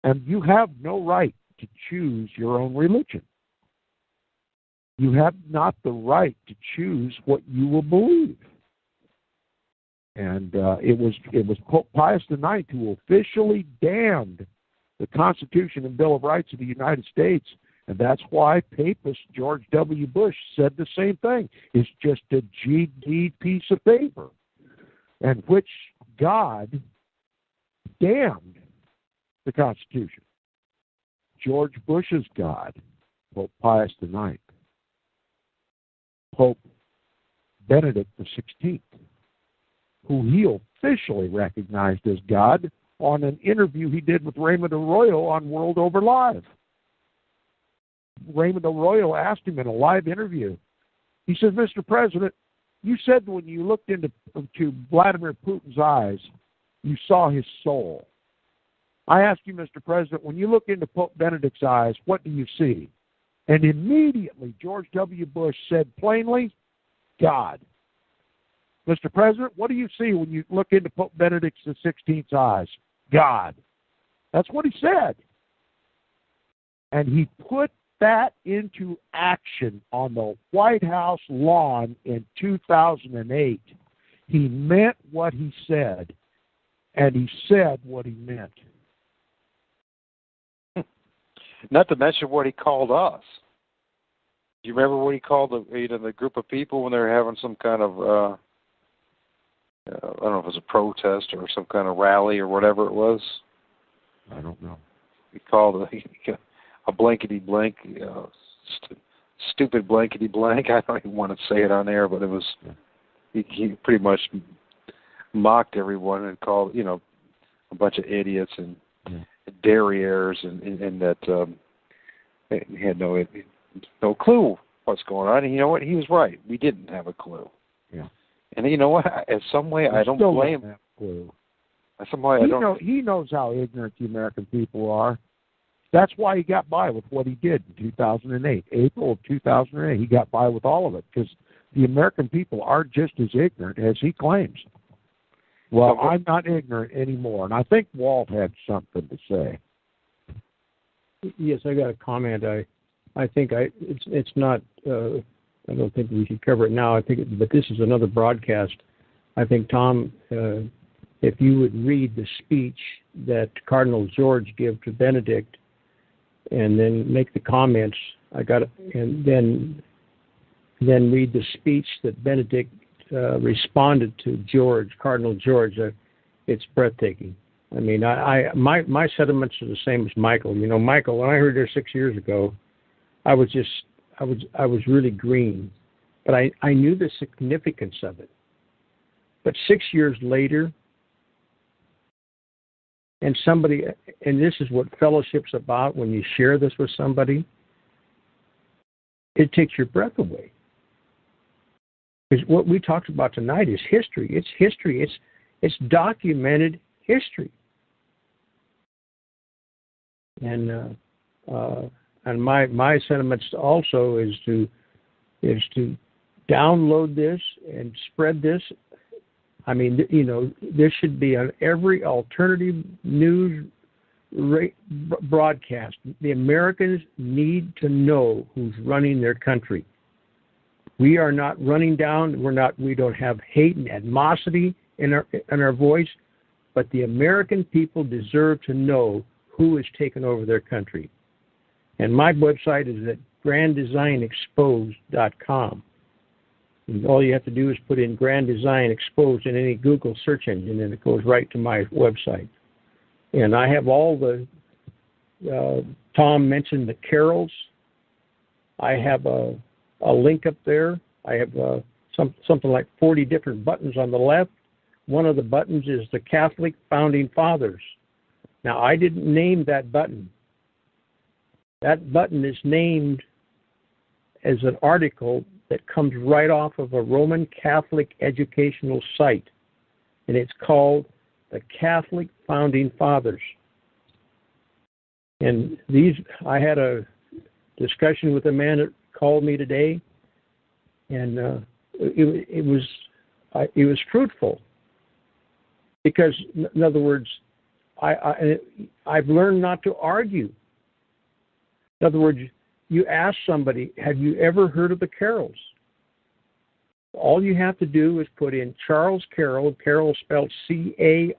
And you have no right to choose your own religion. You have not the right to choose what you will believe. And it was Pope Pius IX who officially damned the Constitution and Bill of Rights of the United States, and that's why Papist George W. Bush said the same thing. It's just a GD piece of paper, and which God damned the Constitution. George Bush's God, Pope Pius IX, Pope Benedict XVI, who he officially recognized as God on an interview he did with Raymond Arroyo on World Over Live. Raymond Arroyo asked him in a live interview, he says, Mr. President, you said when you looked into Vladimir Putin's eyes, you saw his soul. I asked you, Mr. President, when you look into Pope Benedict's eyes, what do you see? And immediately George W. Bush said plainly, God. Mr. President, what do you see when you look into Pope Benedict XVI's eyes? God. That's what he said. And he put that into action on the White House lawn in 2008. He meant what he said, and he said what he meant. Not to mention what he called us. Do you remember what he called the group of people when they were having some kind of I don't know if it was a protest or some kind of rally or whatever it was? I don't know. He called it a blankety-blank, stupid blankety-blank. I don't even want to say it on air, but it was, he pretty much mocked everyone and called, a bunch of idiots and derrieres and that he had no clue what's going on. And you know what? He was right. We didn't have a clue. Yeah. And you know what? In some way, I don't blame him. In some way, he knows how ignorant the American people are. That's why he got by with what he did in 2008. April of 2008, he got by with all of it because the American people are just as ignorant as he claims. Well, I'm not ignorant anymore, and I think Walt had something to say. Yes, I got a comment. I think it's not. I don't think we should cover it now. But this is another broadcast. I think, Tom, if you would read the speech that Cardinal George gave to Benedict, and then make the comments. And then read the speech that Benedict responded to Cardinal George. It's breathtaking. I mean, my sentiments are the same as Michael. You know, Michael, when I heard this 6 years ago, I was really green, but I knew the significance of it. But 6 years later, and this is what fellowship's about when you share this with somebody, it takes your breath away. Because what we talked about tonight is history. It's history. It's documented history. And my sentiments also is to download this and spread this. I mean, you know, this should be on every alternative news broadcast. The Americans need to know who's running their country. We are not running down. We don't have hate and animosity in our voice, but the American people deserve to know who has taken over their country. And my website is at granddesignexposed.com. And all you have to do is put in Grand Design Exposed in any Google search engine, and it goes right to my website. And I have all the, Tom mentioned the carols. I have a link up there. I have something like 40 different buttons on the left. One of the buttons is the Catholic Founding Fathers. Now, I didn't name that button. That button is named as an article that comes right off of a Roman Catholic educational site, and it's called the Catholic Founding Fathers. And I had a discussion with a man that called me today, and it was fruitful, because in other words, I've learned not to argue. In other words, you ask somebody, have you ever heard of the carols? All you have to do is put in Charles Carroll, Carroll spelled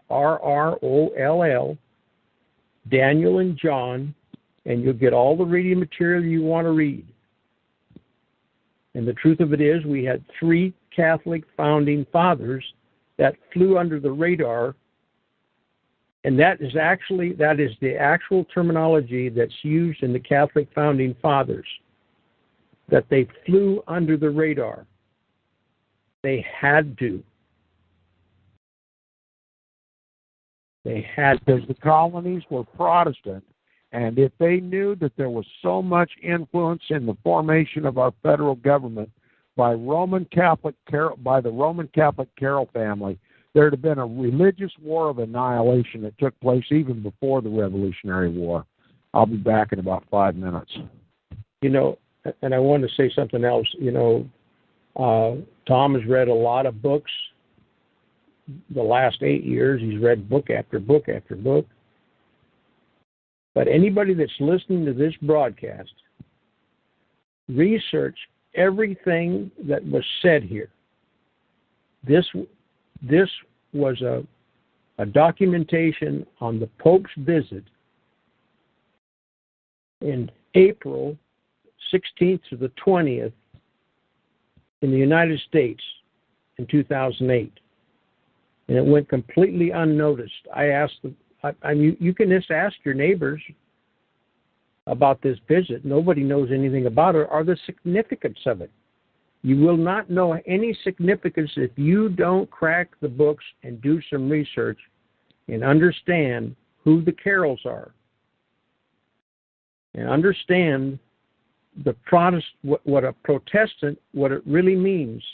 Carroll, Daniel and John, and you'll get all the reading material you want to read. And the truth of it is, we had 3 Catholic founding fathers that flew under the radar. And that is the actual terminology that's used in the Catholic Founding Fathers, that they flew under the radar. They had to. They had because the colonies were Protestant, and if they knew that there was so much influence in the formation of our federal government by the Roman Catholic Carroll family, there'd have been a religious war of annihilation that took place even before the Revolutionary War. I'll be back in about 5 minutes. You know, and I wanted to say something else. You know, Tom has read a lot of books. The last 8 years, he's read book after book after book. But anybody that's listening to this broadcast, research everything that was said here. This was a documentation on the Pope's visit in April 16th to the 20th in the United States in 2008. And it went completely unnoticed. I asked you can just ask your neighbors about this visit. Nobody knows anything about it or the significance of it. You will not know any significance if you don't crack the books and do some research and understand who the Carrolls are. And understand what a Protestant, what it really means.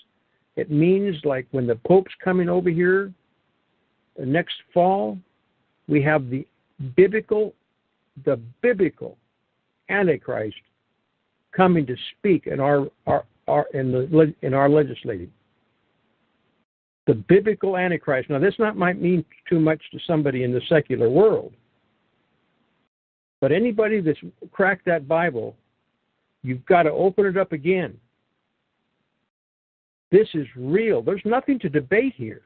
It means like when the Pope's coming over here next fall, we have the biblical Antichrist coming to speak in our in our legislative. The biblical Antichrist. Now, this might mean too much to somebody in the secular world, but anybody that's cracked that Bible, you've got to open it up again. This is real. There's nothing to debate here.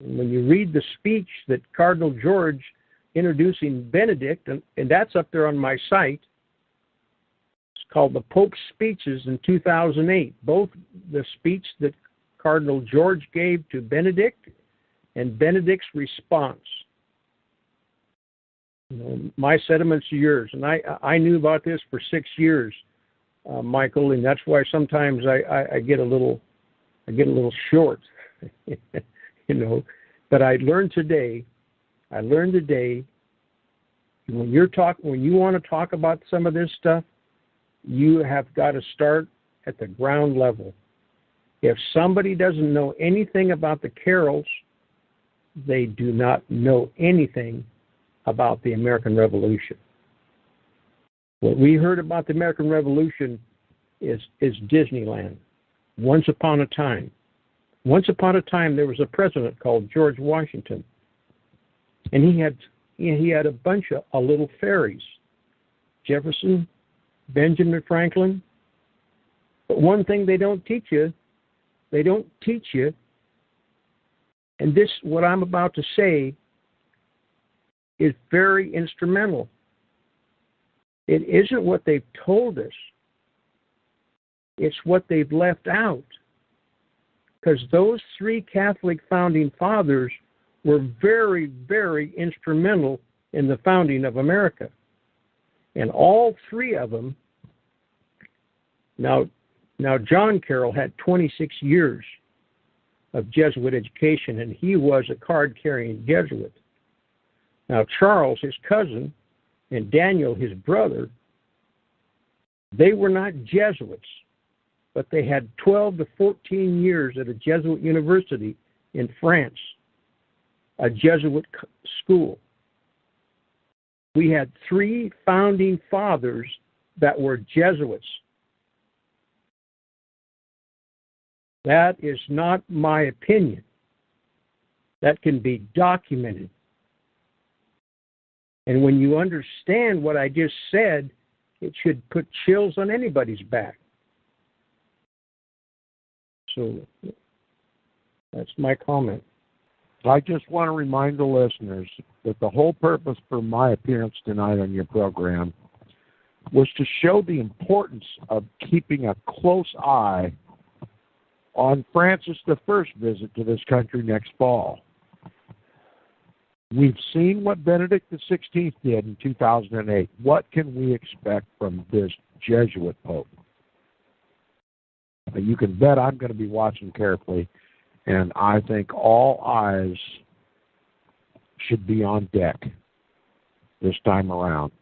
And when you read the speech that Cardinal George introducing Benedict, and that's up there on my site, it's called the Pope's Speeches in 2008. Both the speech that Cardinal George gave to Benedict and Benedict's response. You know, my sentiments are yours. And I knew about this for 6 years, Michael, and that's why sometimes I get a little short, you know. But I learned today, when you want to talk about some of this stuff, you have got to start at the ground level. If somebody doesn't know anything about the carols, they do not know anything about the American Revolution. What we heard about the American Revolution is Disneyland. Once upon a time, there was a president called George Washington, and he had a bunch of little fairies, Jefferson, Benjamin Franklin. But one thing they don't teach you, and this, what I'm about to say, is very instrumental. It isn't what they've told us. It's what they've left out. Because those three Catholic founding fathers were very, very instrumental in the founding of America. And all three of them, now John Carroll had 26 years of Jesuit education, and he was a card-carrying Jesuit. Now Charles, his cousin, and Daniel, his brother, they were not Jesuits, but they had 12 to 14 years at a Jesuit university in France, a Jesuit school. We had three founding fathers that were Jesuits. That is not my opinion. That can be documented. And when you understand what I just said, it should put chills on anybody's back. So that's my comment. I just want to remind the listeners that the whole purpose for my appearance tonight on your program was to show the importance of keeping a close eye on Francis I's visit to this country next fall. We've seen what Benedict XVI did in 2008. What can we expect from this Jesuit Pope? You can bet I'm going to be watching carefully, and I think all eyes should be on deck this time around.